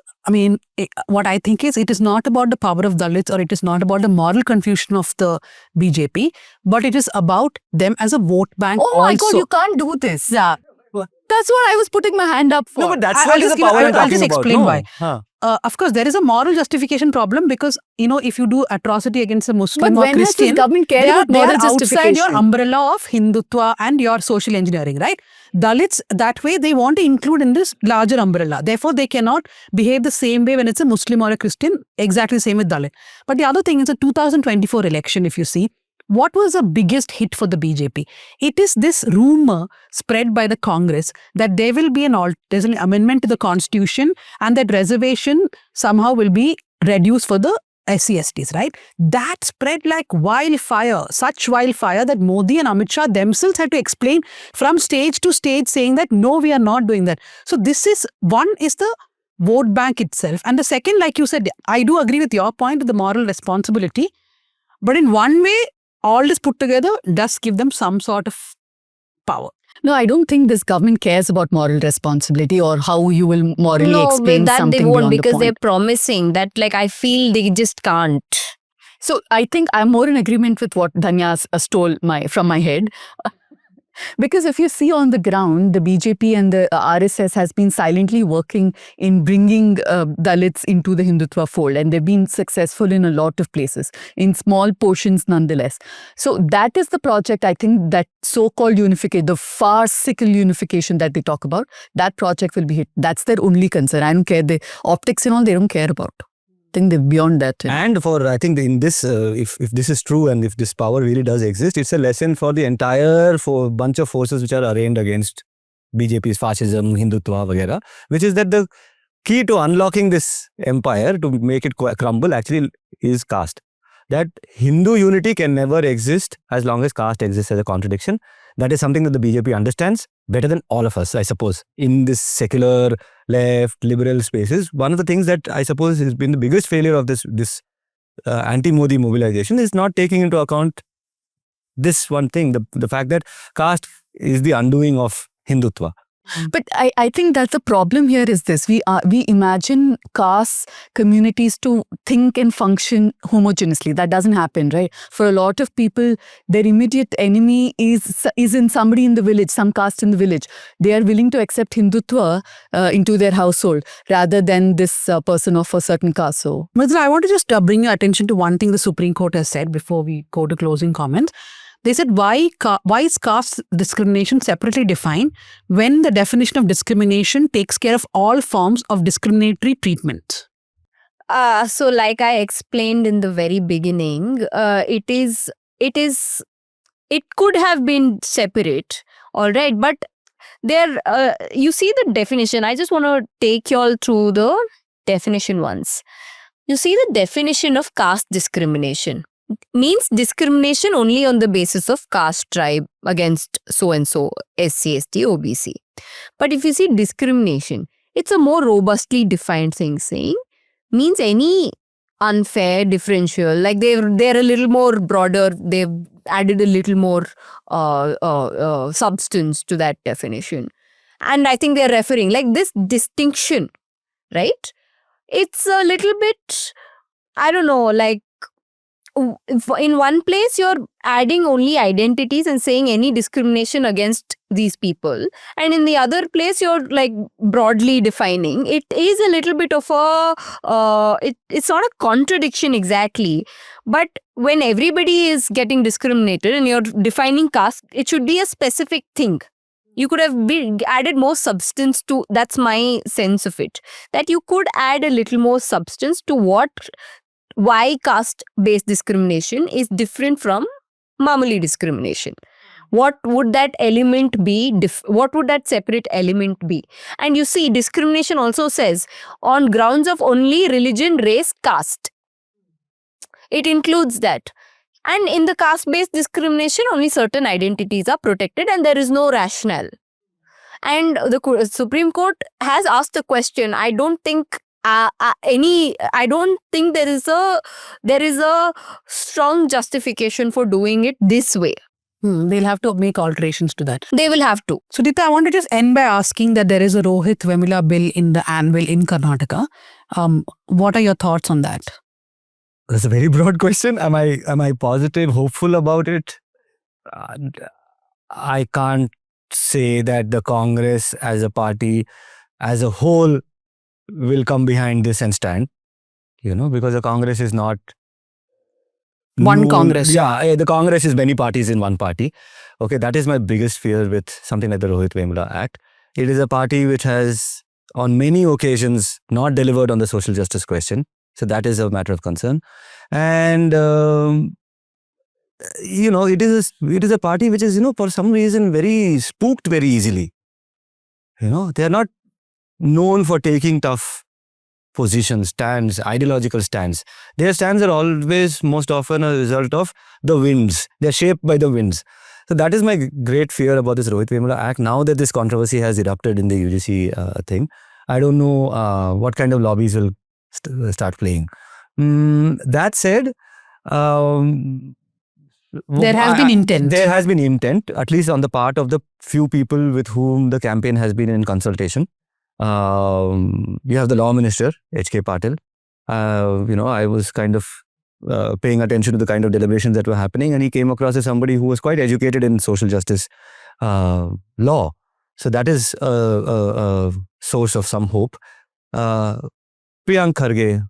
what I think is it is not about the power of Dalits, or it is not about the moral confusion of the BJP, but it is about them as a vote bank Oh my God, also. you can't do this. Yeah. That's what I was putting my hand up for. No, but that's I'll what is just the give- power I'll I'm just talking about. explain No. why. Huh. Of course, there is a moral justification problem because, if you do atrocity against a Muslim But or when has this Christian, government cared they are, about they moral are outside justification? your umbrella of Hindutva and your social engineering, right? Dalits, that way, they want to include in this larger umbrella. Therefore, they cannot behave the same way when it's a Muslim or a Christian, exactly the same with Dalit. But the other thing is the 2024 election, if you see, what was the biggest hit for the BJP? It is this rumor spread by the Congress that there will be there's an amendment to the constitution and that reservation somehow will be reduced for the SC/STs, right? That spread like wildfire, such wildfire that Modi and Amit Shah themselves had to explain from stage to stage saying that no, we are not doing that. So this is, one is the vote bank itself. And the second, like you said, I do agree with your point of the moral responsibility. But in one way, all this put together does give them some sort of power. No, I don't think this government cares about moral responsibility or how you will morally No, explain with that something they won't beyond the because point. they're promising that I feel they just can't. So I think I'm more in agreement with what Dhanya stole from my head. Because if you see on the ground, the BJP and the RSS has been silently working in bringing Dalits into the Hindutva fold, and they've been successful in a lot of places, in small portions nonetheless. So that is the project, I think, that so-called unification, the farcical unification that they talk about, that project will be hit. That's their only concern. I don't care. The optics and all, they don't care about. I think they're beyond that. And I think in this, if this is true and if this power really does exist, it's a lesson for the entire bunch of forces which are arraigned against BJP's fascism, Hindutva, vagera, which is that the key to unlocking this empire, to make it crumble, actually is caste. That Hindu unity can never exist as long as caste exists as a contradiction. That is something that the BJP understands better than all of us, I suppose, in this secular, left, liberal spaces. One of the things that I suppose has been the biggest failure of this anti-Modi mobilization is not taking into account this one thing, the fact that caste is the undoing of Hindutva. But I think that the problem here is this. We imagine caste communities to think and function homogeneously. That doesn't happen, right? For a lot of people, their immediate enemy is in somebody in the village, some caste in the village. They are willing to accept Hindutva into their household rather than this person of a certain caste. So, Mridula, I want to just bring your attention to one thing the Supreme Court has said before we go to closing comments. They said, why is caste discrimination separately defined when the definition of discrimination takes care of all forms of discriminatory treatment? So like I explained in the very beginning, it could have been separate, all right, but there, you see the definition. I just want to take you all through the definition once. You see the definition of caste discrimination means discrimination only on the basis of caste, tribe against so and so, SC, ST, OBC. But if you see discrimination, it's a more robustly defined thing, saying means any unfair, differential, like they're a little more broader. They've added a little more substance to that definition, and I think they're referring like this distinction, right? It's a little bit, I don't know, like in one place you're adding only identities and saying any discrimination against these people, and in the other place you're like broadly defining. It is a little bit of a it's not a contradiction exactly, but when everybody is getting discriminated and you're defining caste, it should be a specific thing. You could have added more substance to, that's my sense of it, that you could add a little more substance to why caste-based discrimination is different from mamuli discrimination. What would that element be? What would that separate element be? And you see, discrimination also says on grounds of only religion, race, caste. It includes that. And in the caste-based discrimination, only certain identities are protected and there is no rationale. And the Supreme Court has asked a question. I don't think there is a strong justification for doing it this way. They'll have to make alterations to that. They will have to. Sudipto, I want to just end by asking that there is a Rohit Vemula bill in the anvil in Karnataka. What are your thoughts on that? That's a very broad question. Am I positive, hopeful about it? I can't say that the Congress as a party, as a whole, will come behind this and stand. Because the Congress is not one Congress. Yeah, the Congress is many parties in one party. Okay, that is my biggest fear with something like the Rohit Vemula Act. It is a party which has, on many occasions, not delivered on the social justice question. So that is a matter of concern. And, it is a party which is, for some reason, very spooked very easily. They are not known for taking tough positions, stands, ideological stands. Their stands are always, most often, a result of the winds. They're shaped by the winds. So that is my great fear about this Rohit Vemula Act. Now that this controversy has erupted in the UGC thing, I don't know what kind of lobbies will start playing. That said, there has been intent. There has been intent, at least on the part of the few people with whom the campaign has been in consultation. You have the law minister, H.K. Patil. I was kind of paying attention to the kind of deliberations that were happening, and he came across as somebody who was quite educated in social justice law. So that is a source of some hope. Priyank Kharge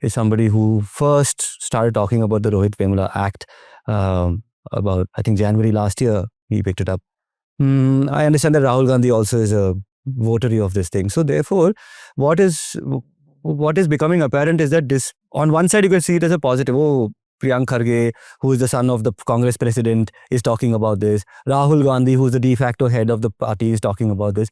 is somebody who first started talking about the Rohit Vemula Act about, I think, January last year. He picked it up. I understand that Rahul Gandhi also is a votary of this thing. So therefore, what is becoming apparent is that this, on one side you can see it as a positive. Oh, Priyank Kharge, who is the son of the Congress president, is talking about this. Rahul Gandhi, who is the de facto head of the party, is talking about this.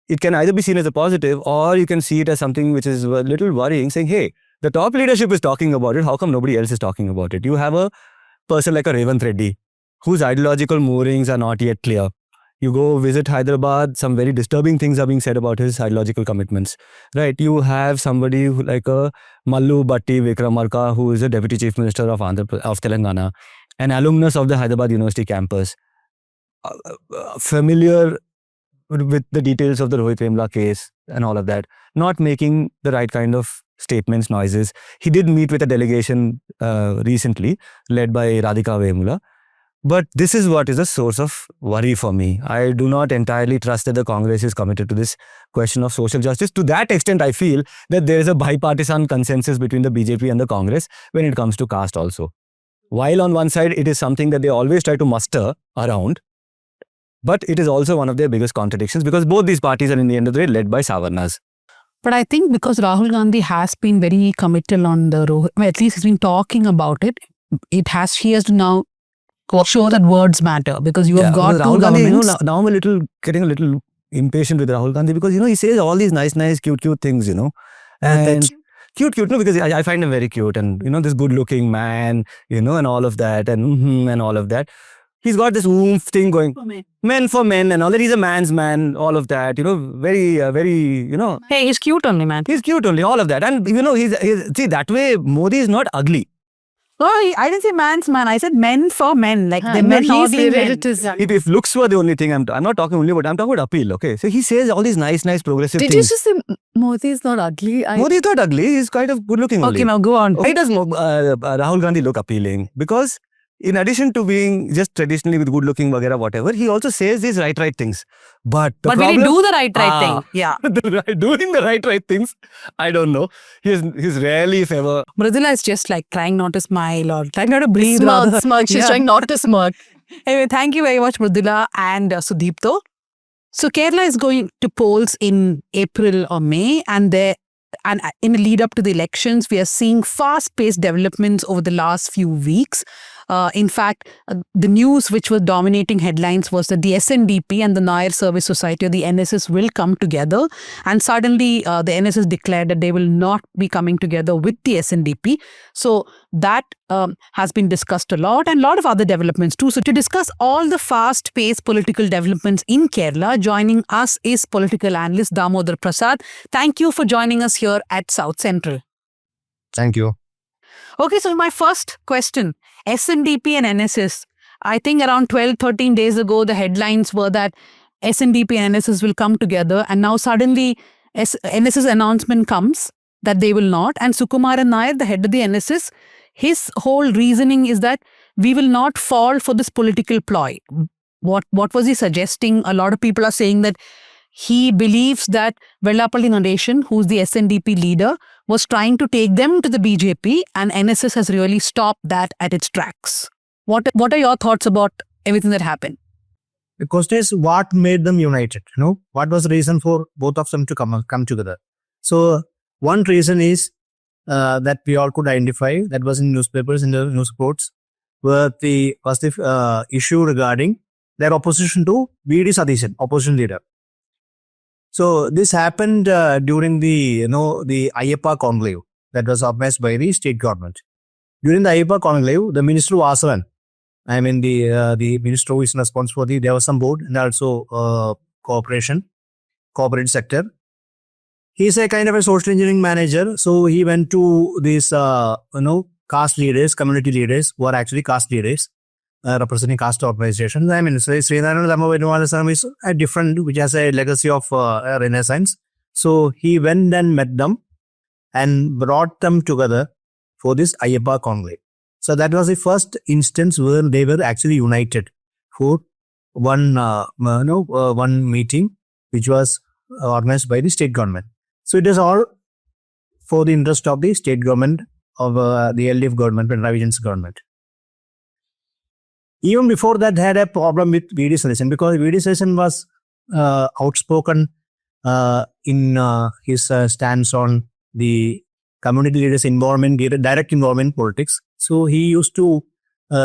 It can either be seen as a positive, or you can see it as something which is a little worrying, saying, hey, the top leadership is talking about it. How come nobody else is talking about it? You have a person like a Revanth Reddy, whose ideological moorings are not yet clear. You go visit Hyderabad, some very disturbing things are being said about his ideological commitments, right? You have somebody like a Mallu Bhatti Vikramarka, who is a Deputy Chief Minister of Telangana, an alumnus of the Hyderabad University campus, familiar with the details of the Rohit Vemula case and all of that, not making the right kind of statements, noises. He did meet with a delegation recently, led by Radhika Vemula. But this is what is a source of worry for me. I do not entirely trust that the Congress is committed to this question of social justice. To that extent, I feel that there is a bipartisan consensus between the BJP and the Congress when it comes to caste also. while on one side it is something that they always try to muster around, but it is also one of their biggest contradictions because both these parties are in the end of the day led by Savarnas. But I think because Rahul Gandhi has been very committal on at least he's been talking about it. He has to now show that words matter because you have got Rahul two Gandhi, governments. now I'm getting a little impatient with Rahul Gandhi because, he says all these nice, cute things, and cute, no, because I find him very cute and, this good looking man, and all of that and all of that. He's got this oomph thing going, men for men and all that. He's a man's man, all of that, very, Hey, he's cute only, man. he's cute only, all of that. And, he's see, that way, Modi is not ugly. No, I didn't say man's man. I said men for men. Like the no, men he's ugly men. If looks were the only thing, I'm not talking only about, I'm talking about appeal, okay? So he says all these nice, progressive Did you things. just say Modi is not ugly? Modi is not ugly, he's kind of good looking only. Okay, now go on. Why does Rahul Gandhi look appealing? Because in addition to being just traditionally with good looking whatever, he also says these right things. But But will he do the right thing? Yeah. Doing the right things, I don't know. He's rarely, if ever. Mridula is just like trying not to smile or trying not to breathe. rather. Smirk. She's Yeah. trying not to smirk. Anyway, thank you very much, Mridula and Sudipto. So Kerala is going to polls in April or May, and in the lead up to the elections, we are seeing fast-paced developments over the last few weeks. In fact, the news which was dominating headlines was that the SNDP and the Nair Service Society, or the NSS, will come together. And suddenly, the NSS declared that they will not be coming together with the SNDP. So that has been discussed a lot, and a lot of other developments too. So to discuss all the fast-paced political developments in Kerala, joining us is political analyst Damodar Prasad. Thank you for joining us here at South Central. Thank you. Okay, so my first question, SNDP and NSS. I think around 12-13 days ago, the headlines were that SNDP and NSS will come together, and now suddenly NSS announcement comes that they will not. And Sukumaran Nair, the head of the NSS, his whole reasoning is that we will not fall for this political ploy. What was he suggesting? A lot of people are saying that he believes that Vellapalli Nadesan, who's the SNDP leader, was trying to take them to the BJP, and NSS has really stopped that at its tracks. What are your thoughts about everything that happened? The question is what made them united? What was the reason for both of them to come together? So one reason is that we all could identify, that was in newspapers, in the news reports, was the issue regarding their opposition to V.D. Satheesan, opposition leader. So this happened during the Ayyappa conclave that was organized by the state government. During the Ayyappa conclave, the Minister Vasavan, the minister who is responsible for the Devasam board and also corporate sector, he's a kind of a social engineering manager. So he went to these caste leaders, community leaders who are actually caste leaders, representing caste organizations. Srinarayan Dhammavenuvalasam is a different, which has a legacy of Renaissance. So he went and met them and brought them together for this Ayyappa conclave. So that was the first instance where they were actually united for one meeting, which was organized by the state government. So it is all for the interest of the state government of the LDF government, Pinarayi Vijayan's government. Even before that, they had a problem with V.D. Satheesan because V.D. Satheesan was outspoken in his stance on the community leaders' involvement, direct involvement in politics. So he used to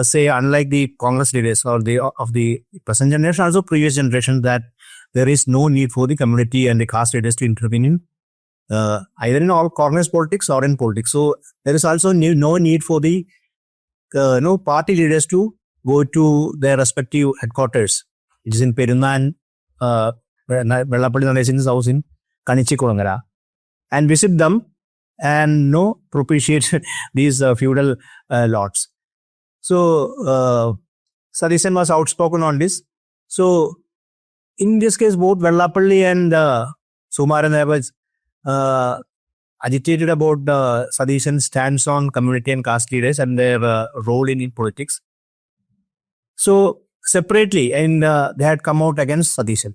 say, unlike the Congress leaders or of the present generation, also previous generation, that there is no need for the community and the caste leaders to intervene in either in all Congress politics or in politics. So there is also no need for the party leaders to go to their respective headquarters. It is in Perunna and Vellapalli Nadesan's house in Kanichikulangara, and visit them and propitiate these feudal lords. So Satheesan was outspoken on this. So in this case, both Vellapalli and Sukumaran Nair was agitated about Satheesan's stance on community and caste leaders and their role in politics. So separately, and they had come out against Satheesan.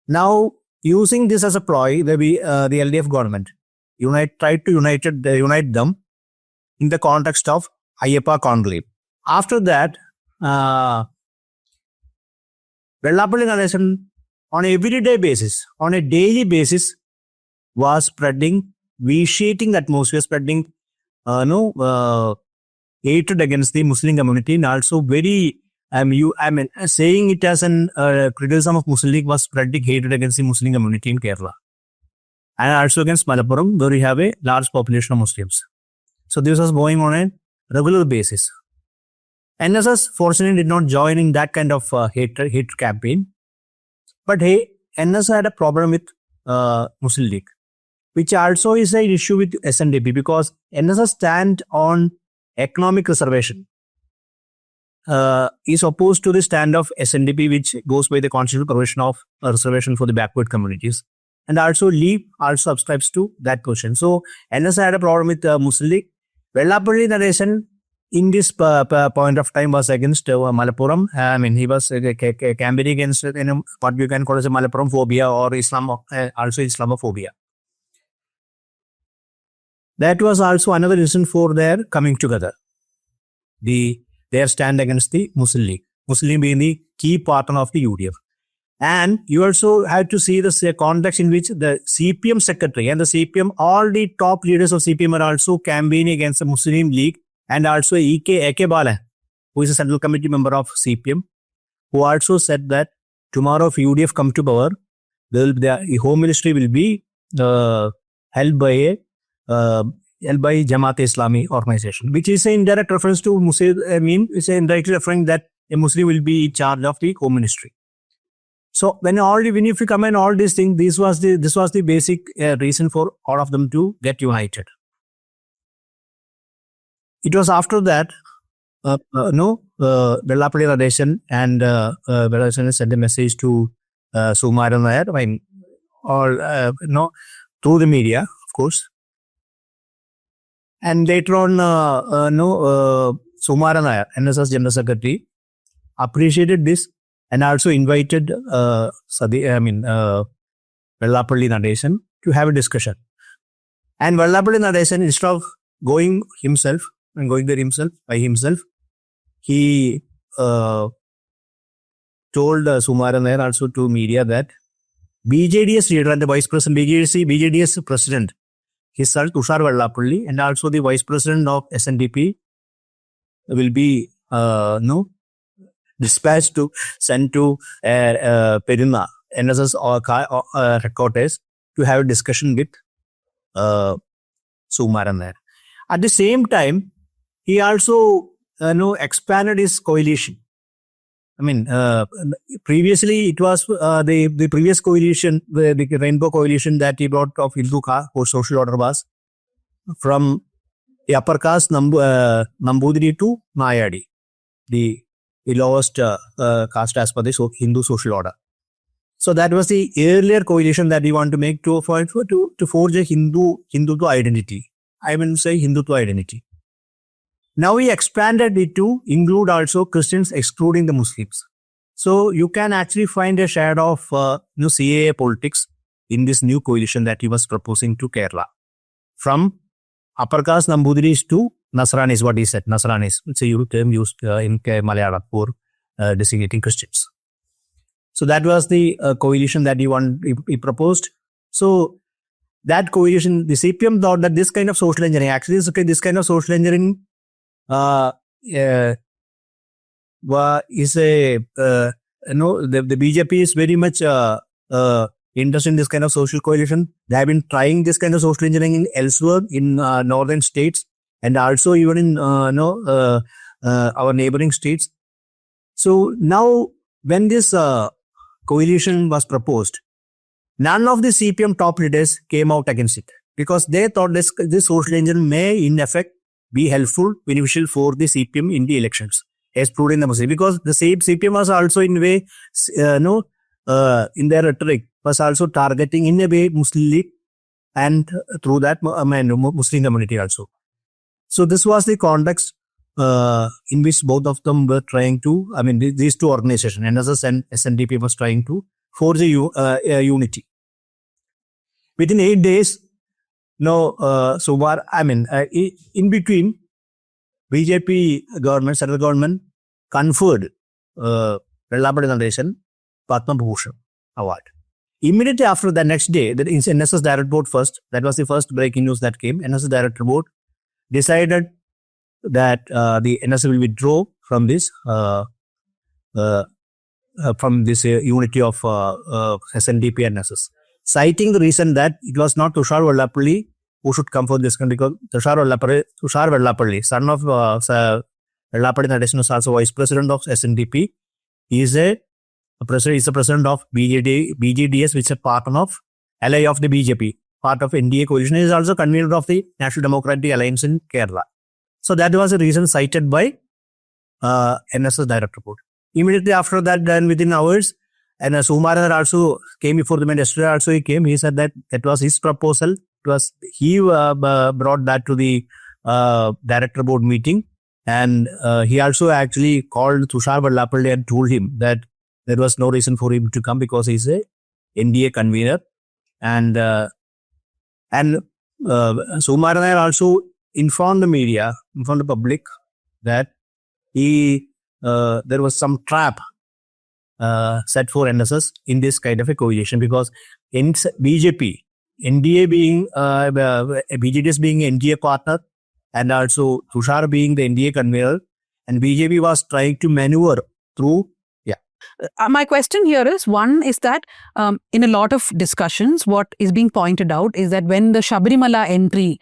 Now, using this as a ploy, the LDF government tried to unite them in the context of Ayyappa conclave. after that, Vellapalli narration on a everyday basis, on a daily basis, was spreading, vitiating the atmosphere, spreading hatred against the Muslim community, and also very saying it as an criticism of Muslim League was spreading hatred against the Muslim community in Kerala, and also against Malappuram, where we have a large population of Muslims. So this was going on a regular basis. NSS fortunately did not join in that kind of hate campaign, but hey, NSS had a problem with Muslim League, which also is an issue with SNDP, because NSS stand on economic reservation is opposed to the stand of SNDP, which goes by the constitutional provision of a reservation for the backward communities, and also League also subscribes to that question. So NSS had a problem with Muslim League. Vellapalli narration in this point of time was against Malappuram. He was campaigning against what we can call as a Malappuram phobia or Islam, also Islamophobia. That was also another reason for their coming together. Their stand against the Muslim League. Muslim being the key partner of the UDF. And you also have to see the context in which the CPM secretary and the CPM, all the top leaders of CPM are also campaigning against the Muslim League, and also A.K. Bala, who is a central committee member of CPM, who also said that tomorrow if UDF come to power, the Home Ministry will be held by Jamaat-e-Islami organization, which is an indirect reference to Muslim. It's an indirect reference that a Muslim will be in charge of the Home Ministry. So when if you combine all these things, this was the basic reason for all of them to get united. It was after that, Vellapalli narration and Vellapalli sent a message to Sukumaran Nair, through the media, of course. And later on, Sukumaran Nair, NSS General Secretary, appreciated this and also invited Vellapalli narration to have a discussion. And Vellapalli narration, instead of going there by himself, he told Sukumaran Nair also to media that BJDS leader and the vice president, BJDS president, his son Tushar Vellapalli, and also the vice president of SNDP will be dispatched to send to Perunna, NSS headquarters, to have a discussion with Sukumaran Nair. At the same time, he also expanded his coalition. Previously it was the previous coalition, the Rainbow Coalition that he brought of Hindu or social order was from the upper caste Nambudiri to Nayadi, the lowest caste as per the Hindu social order. So that was the earlier coalition that he wanted to make to forge a Hindutva identity. I will say Hindutva identity. Now he expanded it to include also Christians, excluding the Muslims. So you can actually find a shade of CAA politics in this new coalition that he was proposing to Kerala. From upper caste Nambudiris to Nasranis, what he said, Nasranis. It's a term used in Malayalam for designating Christians. So that was the coalition that he proposed. So that coalition, the CPM thought that this kind of social engineering, actually this kind of social engineering is a the BJP is very much interested in this kind of social coalition. They have been trying this kind of social engineering elsewhere in northern states and also even in our neighboring states. So now when this coalition was proposed, none of the CPM top leaders came out against it because they thought this social engineering may in effect be helpful, beneficial for the CPM in the elections, as proved in the Muslim. Because the same CPM was also in a way, in their rhetoric, was also targeting in a way Muslim League and through that Muslim community also. So this was the context in which both of them were trying to, these two organizations, NSS and SNDP, was trying to forge a unity. Within 8 days, in between, BJP government, central government conferred Vellapalli Nadeshan Padma Bhushan award. Immediately after the next day, the NSS Direct Board first, that was the first breaking news that came, NSS Director Board decided that the NSS will withdraw from this unity of SNDP and NSS, citing the reason that it was not Tushar Vellapalli who should come for this country, because Tushar Vellapalli, son of Vellapalli Nadeshan, is also vice president of SNDP. He is the president of BGDS, which is a partner of ally of the BJP, part of NDA coalition. He is also convener of the National Democratic Alliance in Kerala. So that was a reason cited by NSS Director Board. Immediately after that, then within hours, and Sukumaran also came before the yesterday. Also he came. He said that was his proposal. He brought that to the Director Board meeting, and he also actually called Tushar Vellapalli and told him that there was no reason for him to come because he's a NDA convener, and Sukumaran also informed the media, informed the public that there was some trap set for NSS in this kind of a coalition, because BJP, NDA being BJDS being NDA partner, and also Tushar being the NDA convener, and BJP was trying to maneuver through. My question here is, one is that in a lot of discussions, what is being pointed out is that when the Sabarimala entry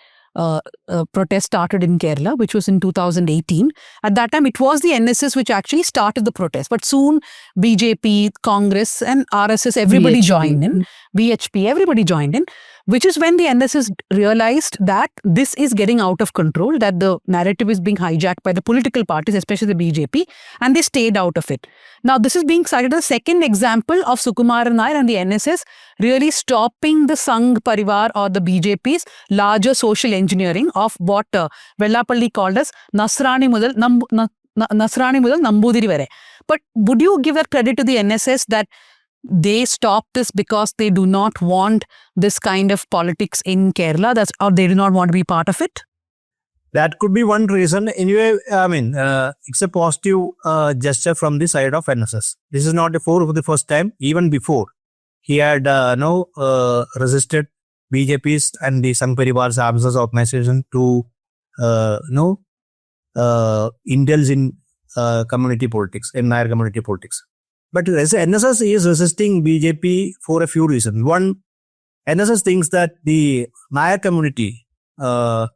protest started in Kerala, which was in 2018, at that time it was the NSS which actually started the protest, but soon BJP, Congress and RSS, everybody joined in, BHP, everybody joined in, which is when the NSS realized that this is getting out of control, that the narrative is being hijacked by the political parties, especially the BJP, and they stayed out of it. Now, this is being cited as a second example of Sukumaran Nair and the NSS really stopping the Sangh Parivar or the BJP's larger social engineering of what Vellapalli called as Nasrani Mudal Nambudiri Vare. But would you give that credit to the NSS that they stopped this because they do not want this kind of politics in Kerala, or they do not want to be part of it? That could be one reason. Anyway, I mean, it's a positive gesture from the side of NSS. This is not for the first time. Even before, he had resisted BJP's and the Sangh Parivar's arms organization to indulge in community politics, in Nair community politics. But NSS is resisting BJP for a few reasons. One, NSS thinks that the Nair community, many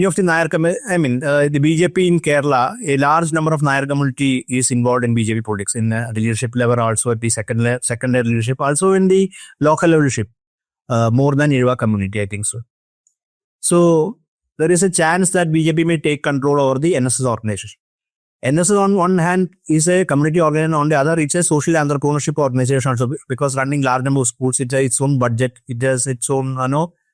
of the Nair the BJP in Kerala, a large number of Nair community is involved in BJP politics in the leadership level, also at the secondary leadership, also in the local leadership, more than Irva community, I think so. So there is a chance that BJP may take control over the NSS organization. NSS on one hand is a community organization, on the other it's a social entrepreneurship organization also, because running large number of schools, it has its own budget, it has its own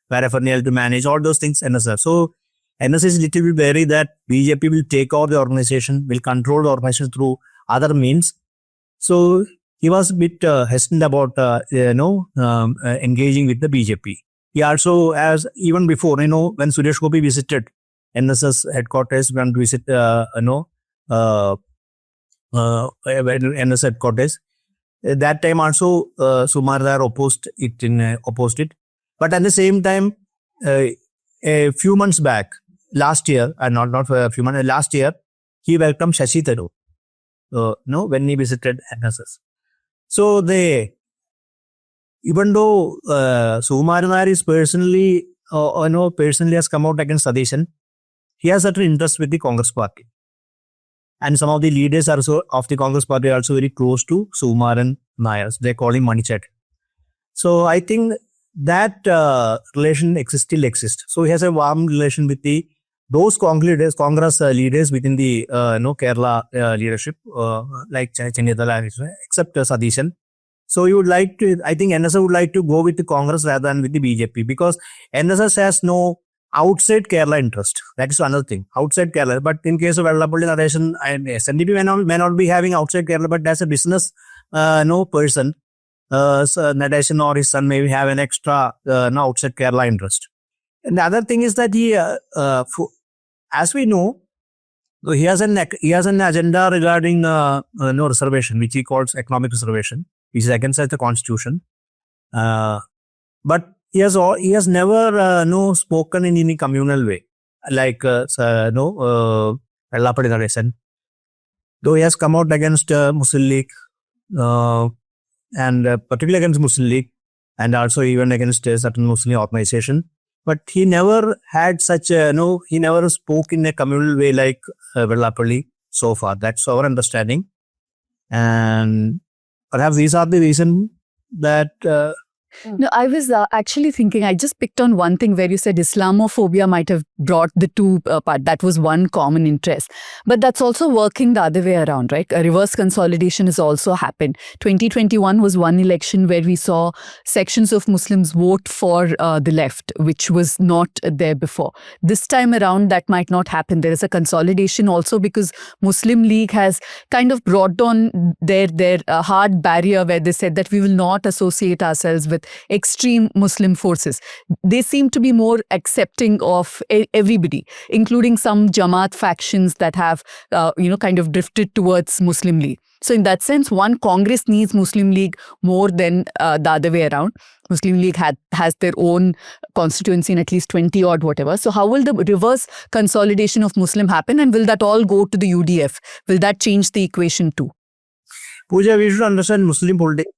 paraphernalia to manage, all those things NSS. So NSS is little bit wary that BJP will take over the organization, will control the organization through other means. So he was a bit hesitant about engaging with the BJP. He also, as even before, when Suresh Gopi visited NSS headquarters, went to visit NSS headquarters. That time also Sukumaran opposed it. But at the same time, a few months back, last year, not for a few months, last year, he welcomed Shashi Tharoor, when he visited NSS. So even though Sukumaran Nair is personally has come out against Sadishan, he has certain interest with the Congress party. And some of the leaders also of the Congress party are also very close to Sukumaran Nair. They call him Manichat. So I think that relation still exists. So he has a warm relation with those Congress leaders within the Kerala leadership, like Chenithala, except Sadishan. So I think NSS would like to go with the Congress rather than with the BJP, because NSS has no outside Kerala interest. That is another thing. Outside Kerala. But in case of Vellapalli Nadeshan, SNDP may not be having outside Kerala, but as a business person, Nadeshan or his son may have an extra outside Kerala interest. And the other thing is that he, as we know, So he has an agenda regarding no reservation, which he calls economic reservation, which is against the constitution. But he has never no spoken in any communal way, like Vellapadi Naresan. Though he has come out against Muslim League and particularly against Muslim League and also even against a certain Muslim organization. But he never had such he never spoke in a communal way like Vellapalli so far. That's our understanding. And perhaps these are the reason that No, I was actually thinking, I just picked on one thing where you said Islamophobia might have brought the two apart. That was one common interest. But that's also working the other way around, right? A reverse consolidation has also happened. 2021 was one election where we saw sections of Muslims vote for the left, which was not there before. This time around, that might not happen. There is a consolidation also because Muslim League has kind of brought on their hard barrier where they said that we will not associate ourselves with extreme Muslim forces. They seem to be more accepting of everybody, including some Jamaat factions that have, kind of drifted towards Muslim League. So in that sense, one, Congress needs Muslim League more than the other way around. Muslim League has their own constituency in at least 20 odd whatever. So how will the reverse consolidation of Muslim happen, and will that all go to the UDF? Will that change the equation too? Pooja, we should understand Muslim politics.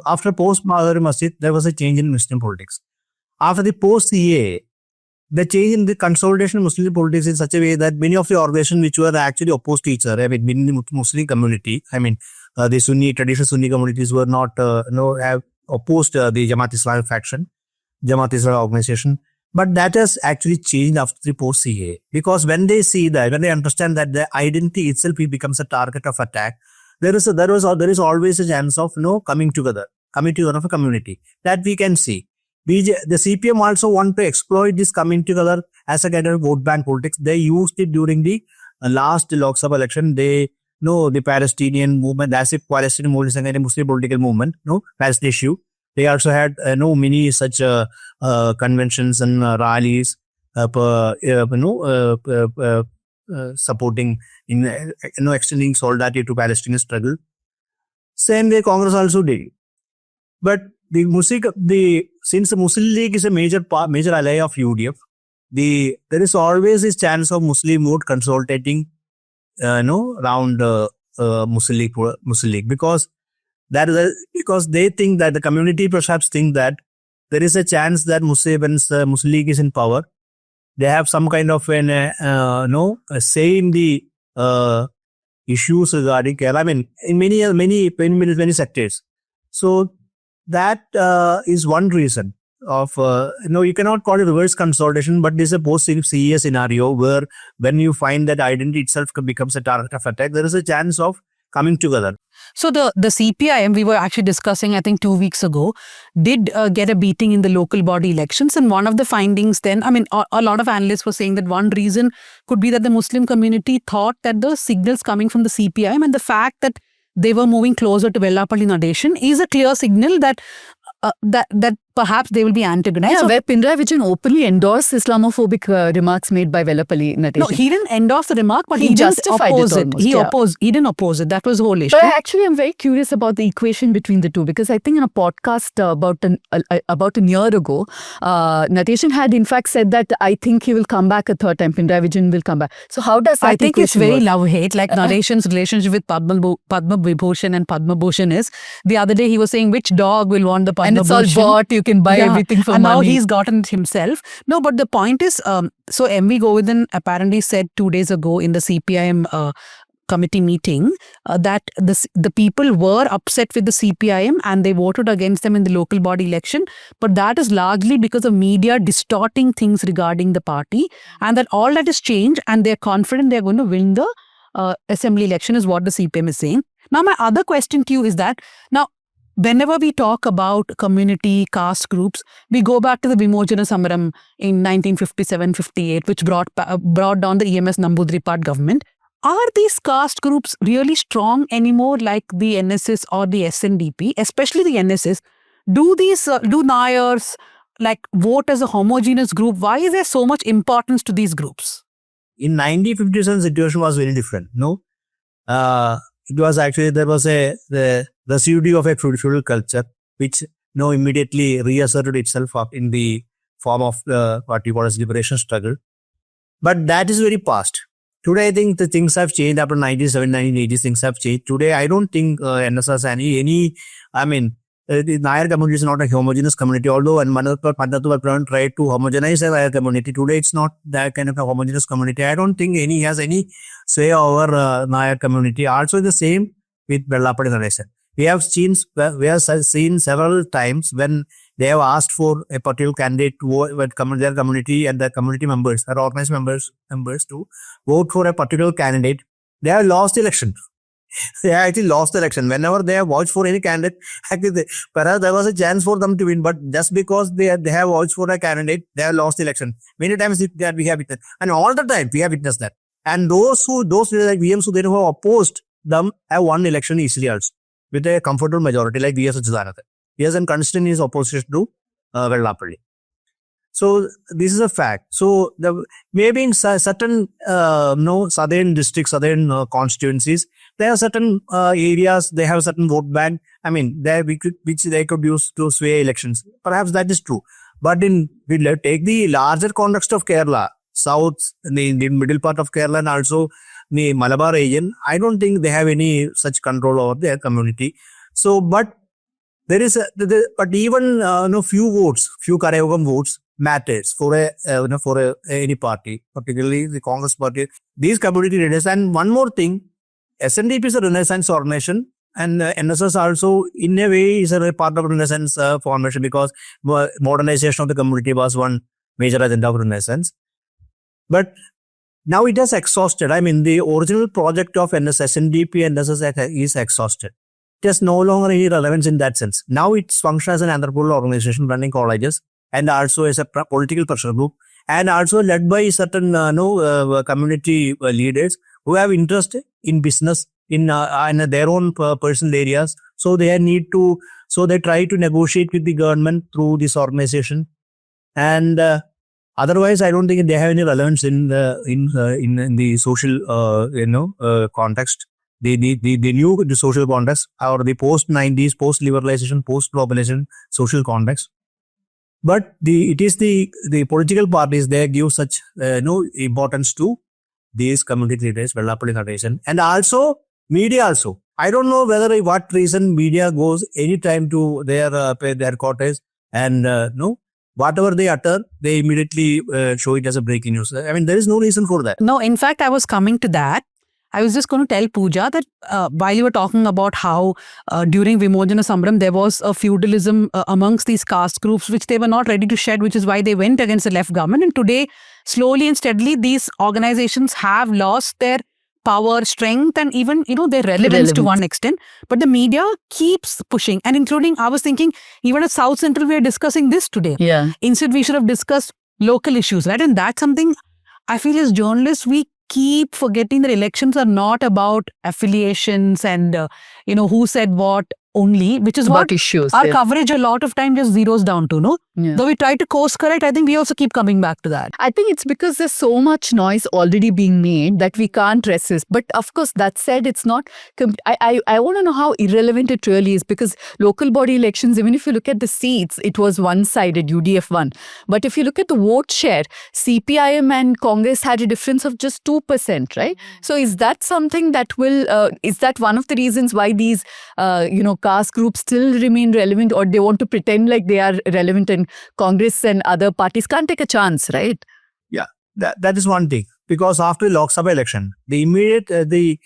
After post-Madhuri Masjid, there was a change in Muslim politics. After the post-CA, the change in the consolidation of Muslim politics in such a way that many of the organizations which were actually opposed to each other, in the Muslim community, the traditional Sunni communities were not, have opposed the Jamaat Islam faction, Jamaat Islam organization. But that has actually changed after the post-CA. Because when they see that, when they understand that the identity itself becomes a target of attack, there is always a chance of coming together of a community that we can see. The CPM also want to exploit this coming together as a kind of vote bank politics. They used it during the last Lok Sabha election. They the Palestinian movement, as if Palestinian movement is a kind of Muslim political movement, Palestine issue. They also had many such conventions and rallies, supporting extending solidarity to Palestinian struggle. Same way Congress also did. But since the Muslim League is a major ally of UDF, there is always this chance of Muslim vote consolidating around Muslim League because they think that the community perhaps think that there is a chance that Muslim League is in power. They have some kind of say in the issues regarding Kerala. In many sectors. So that is one reason of you cannot call it reverse consolidation, but this is a post-CA scenario where when you find that identity itself becomes a target of attack, there is a chance of coming together. So the CPIM, we were actually discussing, I think 2 weeks ago, did get a beating in the local body elections. And one of the findings then, a lot of analysts were saying that one reason could be that the Muslim community thought that the signals coming from the CPIM and the fact that they were moving closer to Vellapalli Nadeshan is a clear signal that that perhaps they will be antagonized. Yeah, where Pinarayi Vijayan openly endorsed Islamophobic remarks made by Vellapalli Nadeshan. No, he didn't endorse the remark, but he justified oppose it. Almost, He didn't oppose it. That was the whole issue. But actually, I'm very curious about the equation between the two because I think in a podcast about a year ago, Nadeshan had in fact said that I think he will come back a third time. Pinarayi Vijayan will come back. So how does that I think it's very work? love-hate, like Nadeshan's relationship with Padma Vibhushan and Padma Bhushan is. The other day he was saying, which dog will want the Padma And it's all Bhushan? bought, you can buy everything for and money. now he's gotten it himself. No, but the point is, so M.V. Govindhan apparently said 2 days ago in the CPIM committee meeting that the people were upset with the CPIM and they voted against them in the local body election. But that is largely because of media distorting things regarding the party, and that all that is changed and they're confident they're going to win the assembly election is what the CPIM is saying. Now, my other question to you is that, now, whenever we talk about community, caste groups, we go back to the Vimojana Samaram in 1957-58, which brought down the EMS Namboodiripad government. Are these caste groups really strong anymore, like the NSS or the SNDP, especially the NSS? Do Nayars vote as a homogeneous group? Why is there so much importance to these groups? In 1957, situation was very different. No, it was actually there was the residue of a feudal culture, which immediately reasserted itself up in the form of what you call as liberation struggle. But that is very past. Today, I think the things have changed after 1970s, 1980s. Things have changed. Today, I don't think NSS any. I mean, the Nair community is not a homogeneous community. Although and Manathu tried to homogenize the Nair community, today it's not that kind of a homogeneous community. I don't think any has any sway over Nair community. Also, the same with Vellapadi Narration. We have seen several times when they have asked for a particular candidate to their community and their community members, their organized members to vote for a particular candidate. They have lost the election. They actually lost the election. Whenever they have vouched for any candidate, actually perhaps there was a chance for them to win, but just because they have vouched for a candidate, they have lost the election. Many times that we have witnessed, and all the time we have witnessed that. And those like VM Sudipto who have opposed them have won election easily also with a comfortable majority, like V.S. Chidanathan. He has constant his opposition to Vellapalli. So this is a fact. So maybe in certain southern districts, southern constituencies, there are certain areas, they have certain vote bank. I mean, which they could use to sway elections. Perhaps that is true. But we'll take the larger context of Kerala, south, the middle part of Kerala, and also the Malabar region, I don't think they have any such control over their community. So, but there is, but even few votes, few Karayogam votes matters for any party, particularly the Congress party. These community leaders, and one more thing, SNDP is a Renaissance organization, and NSS also, in a way, is a part of Renaissance formation because modernization of the community was one major agenda of Renaissance. But now it has exhausted. I mean, the original project of SNDP and NSS is exhausted. It has no longer any relevance in that sense. Now it functions as an anthropological organization running colleges and also as a political pressure group and also led by certain community leaders who have interest in business in their own personal areas. So they try to negotiate with the government through this organization. And otherwise, I don't think they have any relevance in the social context. The new social context or the post-90s, post-liberalization, post-globalization social context. But it is the political parties, they give such importance to these community leaders, Vellapalli Narration, and also media also. I don't know what reason media goes anytime to their quarters and whatever they utter, they immediately show it as a breaking news. I mean, there is no reason for that. No, in fact, I was coming to that. I was just going to tell Pooja that while you were talking about how during Vimojana Sambram there was a feudalism amongst these caste groups which they were not ready to shed, which is why they went against the left government. And today, slowly and steadily, these organizations have lost their power, strength, and even their relevance to one extent. But the media keeps pushing, and including, I was thinking, even at South Central, we are discussing this today. Yeah. Instead, we should have discussed local issues, right? And that's something I feel as journalists, we keep forgetting that elections are not about affiliations and, who said what only, which is about what issues. our coverage a lot of time just zeroes down to, no? Yeah. Though we try to course correct, I think we also keep coming back to that. I think it's because there's so much noise already being made that we can't resist. But of course, that said, it's not. I want to know how irrelevant it really is, because local body elections, even if you look at the seats, it was one-sided, UDF won. But if you look at the vote share, CPIM and Congress had a difference of just 2%, right? So is that something that will, is that one of the reasons why these, caste groups still remain relevant, or they want to pretend like they are relevant and Congress and other parties can't take a chance, right? Yeah, that is one thing. Because after the Lok Sabha election, the immediate the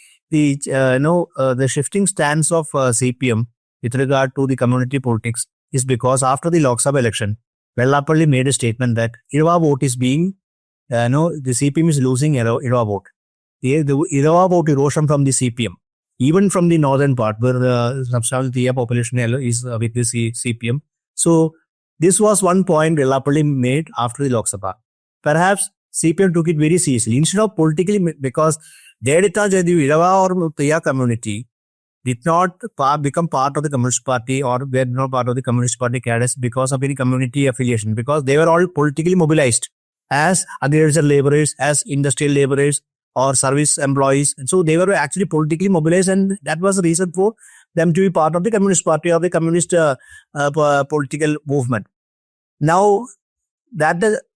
shifting stance of CPM with regard to the community politics is because after the Lok Sabha election, Vellapalli made a statement that Irava vote is being, the CPM is losing Irava vote. The Irava vote erosion from the CPM, even from the northern part where the substantial population is with the CPM. So this was one point Vellapalli made after the Lok Sabha. Perhaps CPM took it very seriously. Instead of politically, because they did not, the Irava or Tiya community did not become part of the Communist Party, or were not part of the Communist Party cadres because of any community affiliation, because they were all politically mobilized. as agricultural laborers, as industrial laborers, or service employees. And so they were actually politically mobilized, and that was the reason for them to be part of the Communist Party or the communist political movement. Now,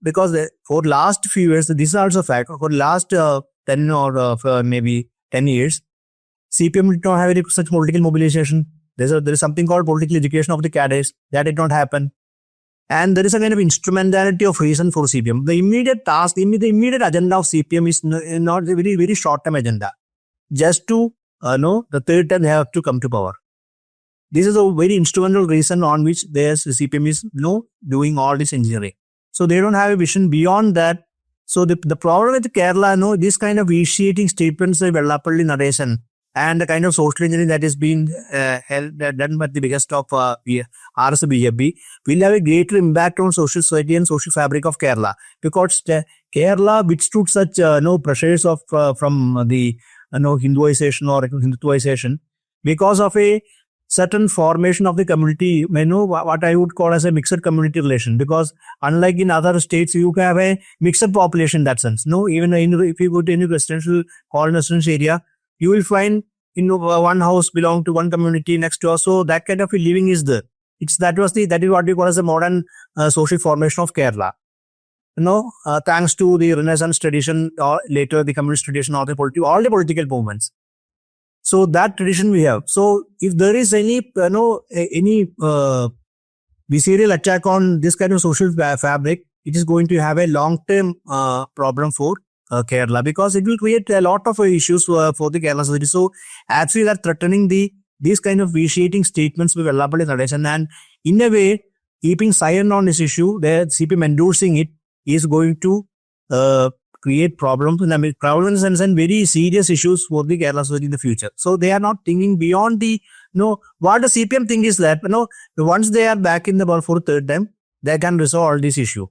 because for last few years, this is also a fact, for last 10 or maybe 10 years, CPM did not have any such political mobilization. There is something called political education of the cadres. That did not happen. And there is a kind of instrumentality of reason for CPM. The immediate task, the immediate agenda of CPM is not a very, very short-term agenda. Just to know the third time they have to come to power. This is a very instrumental reason on which the CPM is doing all this engineering. So they don't have a vision beyond that. So the problem with Kerala, this kind of vitiating statements, the Vellapalli narration, and the kind of social engineering that is being done by the biggest of RSBFB will have a greater impact on social society and social fabric of Kerala, because Kerala withstood such pressures of from the Hinduization or Hindutvaization because of a certain formation of the community, what I would call as a mixed community relation, because unlike in other states, you have a mixed population in that sense. Even if you go to any residential or residential area, you will find one house belong to one community next door. So that kind of a living is there. That is what we call as a modern social formation of Kerala. Thanks to the Renaissance tradition or later the communist tradition or all the political movements. So that tradition we have. So if there is any visceral attack on this kind of social fabric, it is going to have a long-term problem for Kerala, because it will create a lot of issues for the Kerala society. So actually that threatening these kind of vitiating statements with Vellapalli narration, and in a way keeping silent on this issue, the CPM endorsing it is going to create problems and very serious issues for the Kerala society in the future. So they are not thinking beyond what the CPM think is that once they are back in the ball for third time, they can resolve all this issue.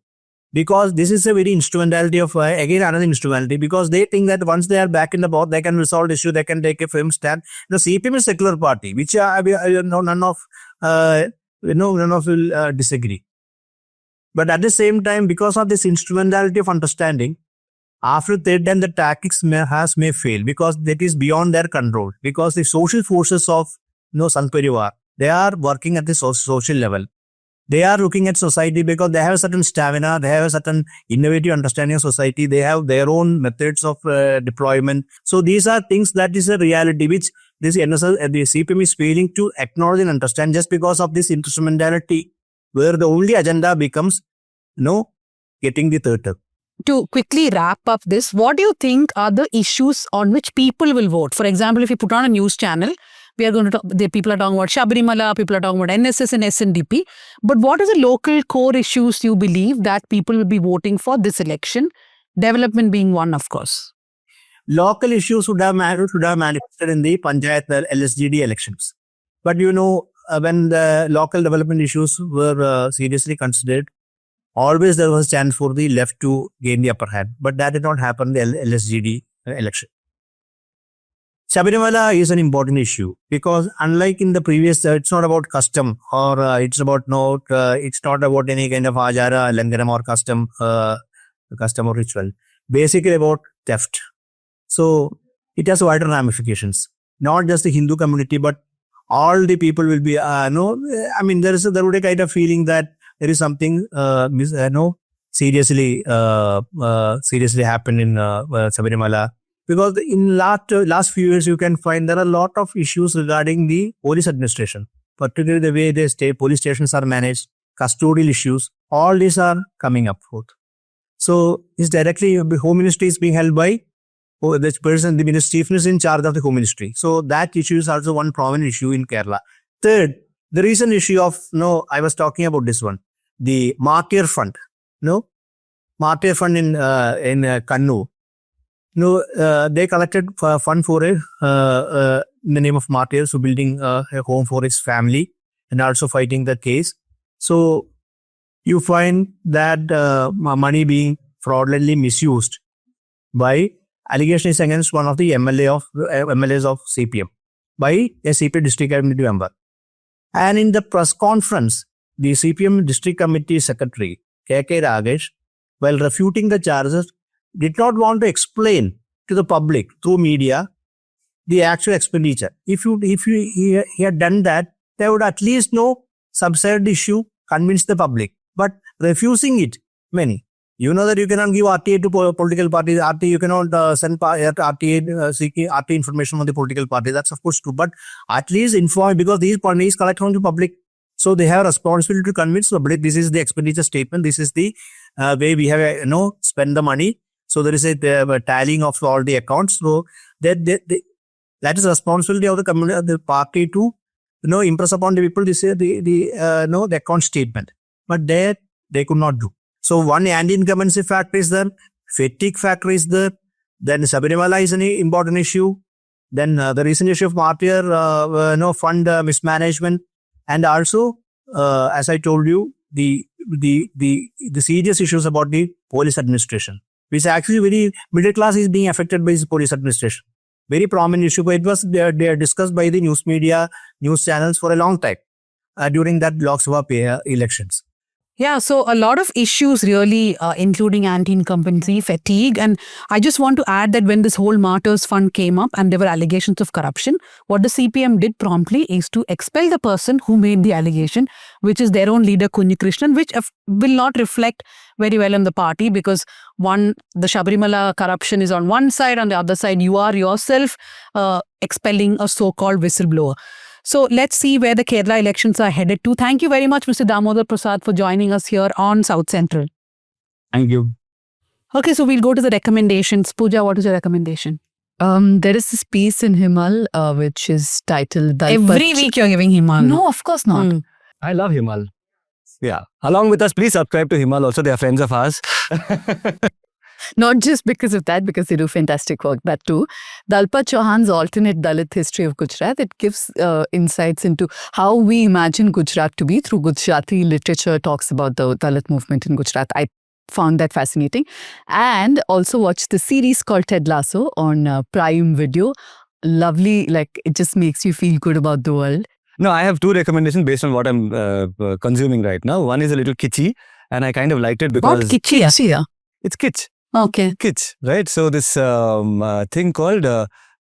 Because this is a very instrumentality of, again, another instrumentality, because they think that once they are back in the board, they can resolve the issue, they can take a firm stand. The CPM is a secular party, which none of will disagree. But at the same time, because of this instrumentality of understanding, after third time, the tactics may fail, because that is beyond their control. Because the social forces of Sangh Parivar, they are working at the social level. They are looking at society because they have a certain stamina, they have a certain innovative understanding of society, they have their own methods of deployment. So these are things that is a reality which this NSL, the CPM is failing to acknowledge and understand, just because of this instrumentality, where the only agenda becomes getting the third term. To quickly wrap up this, what do you think are the issues on which people will vote? For example, if you put on a news channel, we are going to talk, the people are talking about Sabarimala, people are talking about NSS and SNDP. But what are the local core issues you believe that people will be voting for this election? Development being one, of course. Local issues should have manifested in the Panchayat LSGD elections. But when the local development issues were seriously considered, always there was a chance for the left to gain the upper hand. But that did not happen in the LSGD election. Sabarimala is an important issue, because unlike in the previous, it's not about custom or it's not about any kind of ajara, langaram or custom or ritual. Basically about theft. So it has wider ramifications. Not just the Hindu community, but all the people will be, there would be a kind of feeling that there is something seriously happened in Sabarimala. Because in last few years, you can find there are a lot of issues regarding the police administration, particularly the way the police stations are managed, custodial issues, all these are coming up forth. So it's directly, the Home Ministry is being held by this person, the chief minister is in charge of the Home Ministry. So that issue is also one prominent issue in Kerala. Third, the recent issue of, I was talking about this one, the Martyr Fund, Martyr Fund in Kannur. They collected fund for in the name of martyrs, so building a home for his family and also fighting the case. So you find that money being fraudulently misused by allegations against one of the MLAs of CPM by a CPM district committee member. And in the press conference, the CPM district committee secretary, K.K. Ragesh, while refuting the charges, did not want to explain to the public through media the actual expenditure. If he had done that, they would at least know subsidized issue, convince the public. But refusing it, you know that you cannot give RTA to political parties. RTA, you cannot send RTA, seek RTA information on the political party. That's of course true. But at least inform, because these monies collect from the public. So they have a responsibility to convince the public. This is the expenditure statement. This is the way we have, spend the money. So there is a tallying of all the accounts. So that is responsibility of the party to, impress upon the people. This is the account statement. But they could not do. So one anti-incumbency factor is there, fatigue factor is there, then Sabarimala is an important issue, then the recent issue of martyr, fund mismanagement, and also, as I told you, the serious issues about the police administration, which actually very middle class is being affected by this police administration. Very prominent issue, but it was they are discussed by the news media, news channels for a long time during that Lok Sabha elections. Yeah, so a lot of issues really, including anti-incumbency, fatigue. And I just want to add that when this whole Martyrs Fund came up and there were allegations of corruption, what the CPM did promptly is to expel the person who made the allegation, which is their own leader, Kunji Krishnan, which will not reflect very well on the party because the Sabarimala corruption is on one side, on the other side, you are yourself expelling a so-called whistleblower. So let's see where the Kerala elections are headed to. Thank you very much, Mr. Damodar Prasad, for joining us here on South Central. Thank you. Okay, so we'll go to the recommendations. Pooja, what is your recommendation? There is this piece in Himal which is titled... Every week you're giving Himal. No, of course not. I love Himal. Yeah. Along with us, please subscribe to Himal also. They are friends of ours. Not just because of that, because they do fantastic work, that too. Dalpat Chauhan's alternate Dalit history of Gujarat, it gives insights into how we imagine Gujarat to be through Gujarati literature, talks about the Dalit movement in Gujarat. I found that fascinating. And also watched the series called Ted Lasso on Prime Video. Lovely, it just makes you feel good about the world. No, I have two recommendations based on what I'm consuming right now. One is a little kitschy, and I kind of liked it because... What kitschy? It's kitsch. Okay. Kitsch, right? So this thing called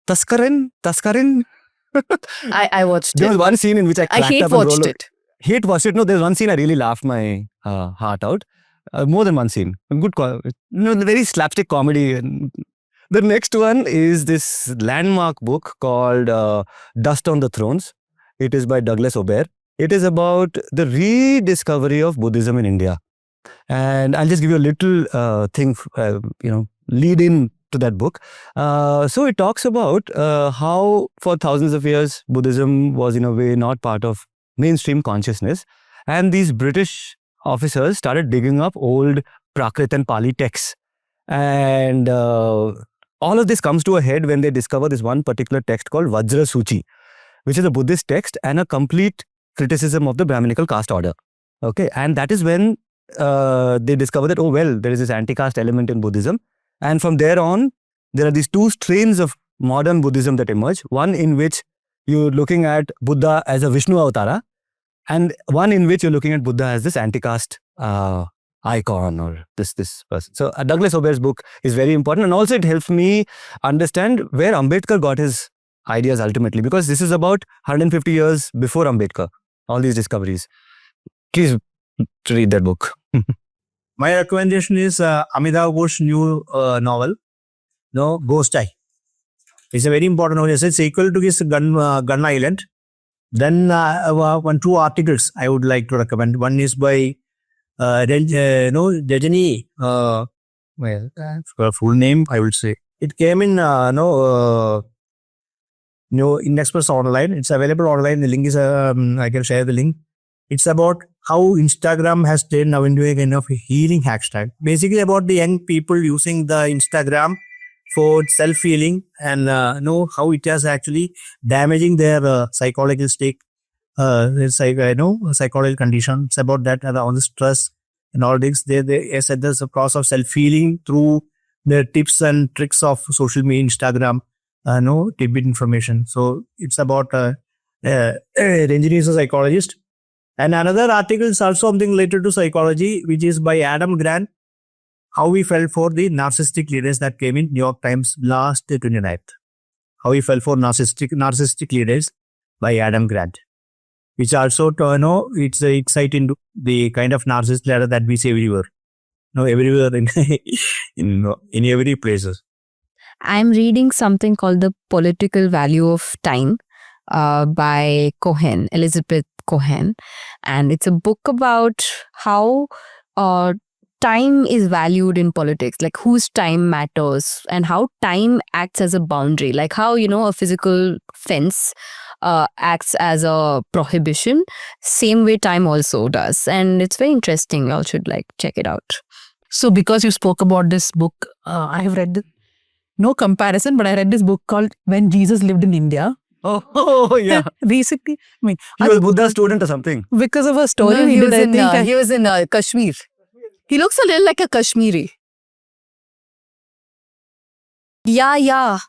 Taskarin. I watched There was it. one scene in which I cracked hate up and watched rolled it. Hate watched it. No, there's one scene I really laughed my heart out. More than one scene. Very slapstick comedy. The next one is this landmark book called Dust on the Thrones. It is by Douglas Aubert. It is about the rediscovery of Buddhism in India. And I'll just give you a little thing, lead in to that book. So it talks about how for thousands of years, Buddhism was in a way not part of mainstream consciousness. And these British officers started digging up old Prakrit and Pali texts. And all of this comes to a head when they discover this one particular text called Vajra Suchi, which is a Buddhist text and a complete criticism of the Brahminical caste order. Okay, and that is when they discover that, there is this anti-caste element in Buddhism. And from there on, there are these two strains of modern Buddhism that emerge. One in which you're looking at Buddha as a Vishnu avatara, and one in which you're looking at Buddha as this anti-caste icon or this person. So Douglas Aubert's book is very important, and also it helps me understand where Ambedkar got his ideas ultimately, because this is about 150 years before Ambedkar, all these discoveries. Please read that book. My recommendation is Amitabh Ghosh's new novel, Ghost Eye. It's a very important novel. It's a sequel to his Gun Island. Then two articles I would like to recommend. One is by Rajendran. Full name I would say. It came in in Express Online. It's available online. The link is I can share the link. It's about how Instagram has turned now into a kind of healing hashtag. Basically about the young people using the Instagram for self-healing and how it has actually damaging their psychological state, psychological condition. It's about that and all the stress and all this. They said there's a process of self-healing through the tips and tricks of social media, Instagram, tidbit information. So it's about Rajendran is a psychologist. And another article is also something related to psychology, which is by Adam Grant, how we felt for the narcissistic leaders that came in New York Times last 29th. How we felt for narcissistic leaders by Adam Grant, which also, it's a insight into the kind of narcissist leader that we see everywhere. Everywhere in every places. I'm reading something called The Political Value of Time by Elizabeth Cohen. And it's a book about how time is valued in politics, like whose time matters and how time acts as a boundary, like how, a physical fence acts as a prohibition, same way time also does. And it's very interesting. Y'all should check it out. So because you spoke about this book, I have read no comparison, but I read this book called When Jesus Lived in India. Oh yeah. Basically, He was Buddha's student or something. Because of a story No, he did, was in Kashmir. He looks a little like a Kashmiri. Yeah.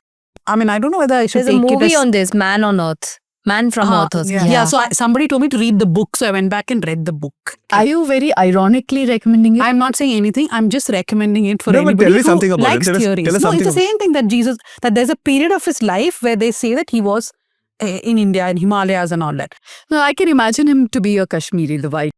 I mean, I don't know whether I should There's a take it movie as... on this, Man on Earth. Man from Earth. Or something. Yeah, so somebody told me to read the book, so I went back and read the book. Are you very ironically recommending it? I'm not saying anything. I'm just recommending it for No, but anybody tell me who something about likes it. Tell us theories. No, it's something the same thing that there's a period of his life where they say that he was in India, in Himalayas and all that. No, I can imagine him to be a Kashmiri, the white.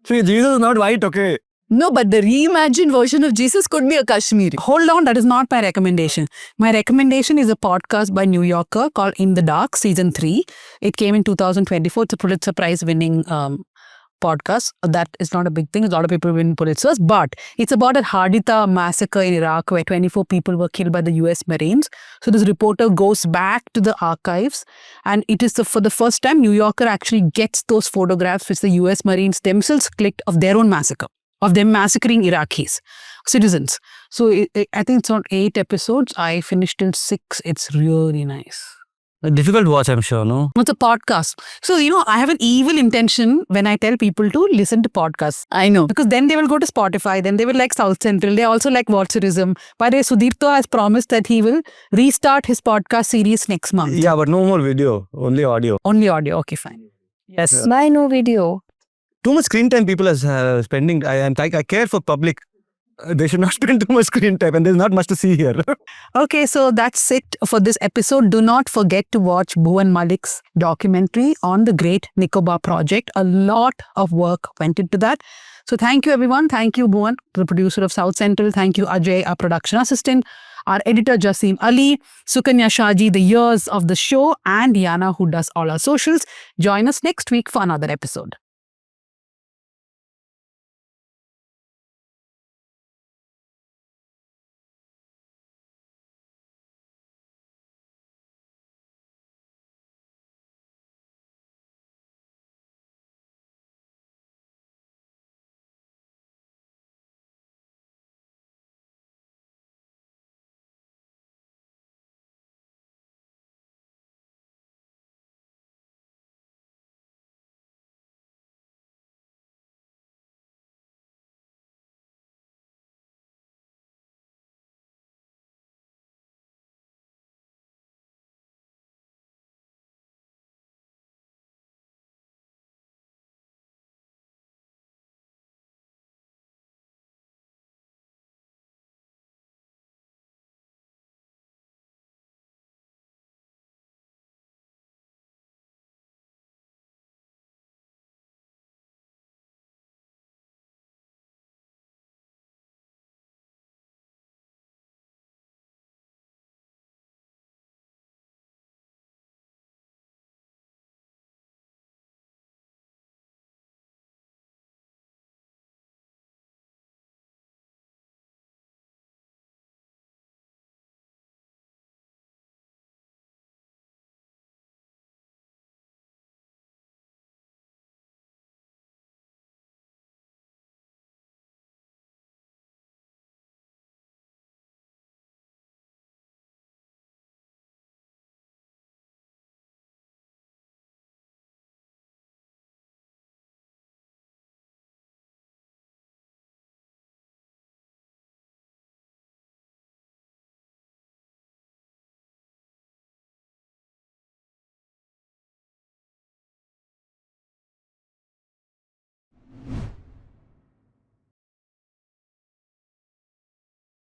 See, Jesus is not white, okay? No, but the reimagined version of Jesus could be a Kashmiri. Hold on, that is not my recommendation. My recommendation is a podcast by New Yorker called In the Dark, Season 3. It came in 2024. It's a Pulitzer Prize winning podcast. That is not a big thing. A lot of people win Pulitzers. But it's about a Haditha massacre in Iraq where 24 people were killed by the US Marines. So this reporter goes back to the archives, and it is for the first time New Yorker actually gets those photographs which the US Marines themselves clicked of their own massacre, of them massacring Iraqis, citizens. So I think it's on 8 episodes. I finished till 6. It's really nice. A difficult watch, I'm sure, no? It's a podcast. So, I have an evil intention when I tell people to listen to podcasts. I know. Because then they will go to Spotify, then they will like South Central, they also like Watcherism. By the way, Sudipto has promised that he will restart his podcast series next month. Yeah, but no more video, only audio. Only audio, okay, fine. Yes. Why no video? Too much screen time people are spending. I care for public. They should not spend too much screen time, and there's not much to see here. Okay, so that's it for this episode. Do not forget to watch Bhuvan Malik's documentary on the Great Nicobar Project. A lot of work went into that. So thank you, everyone. Thank you, Bhuvan, the producer of South Central. Thank you, Ajay, our production assistant, our editor, Jasim Ali, Sukanya Shaji, the ears of the show, and Yana, who does all our socials. Join us next week for another episode.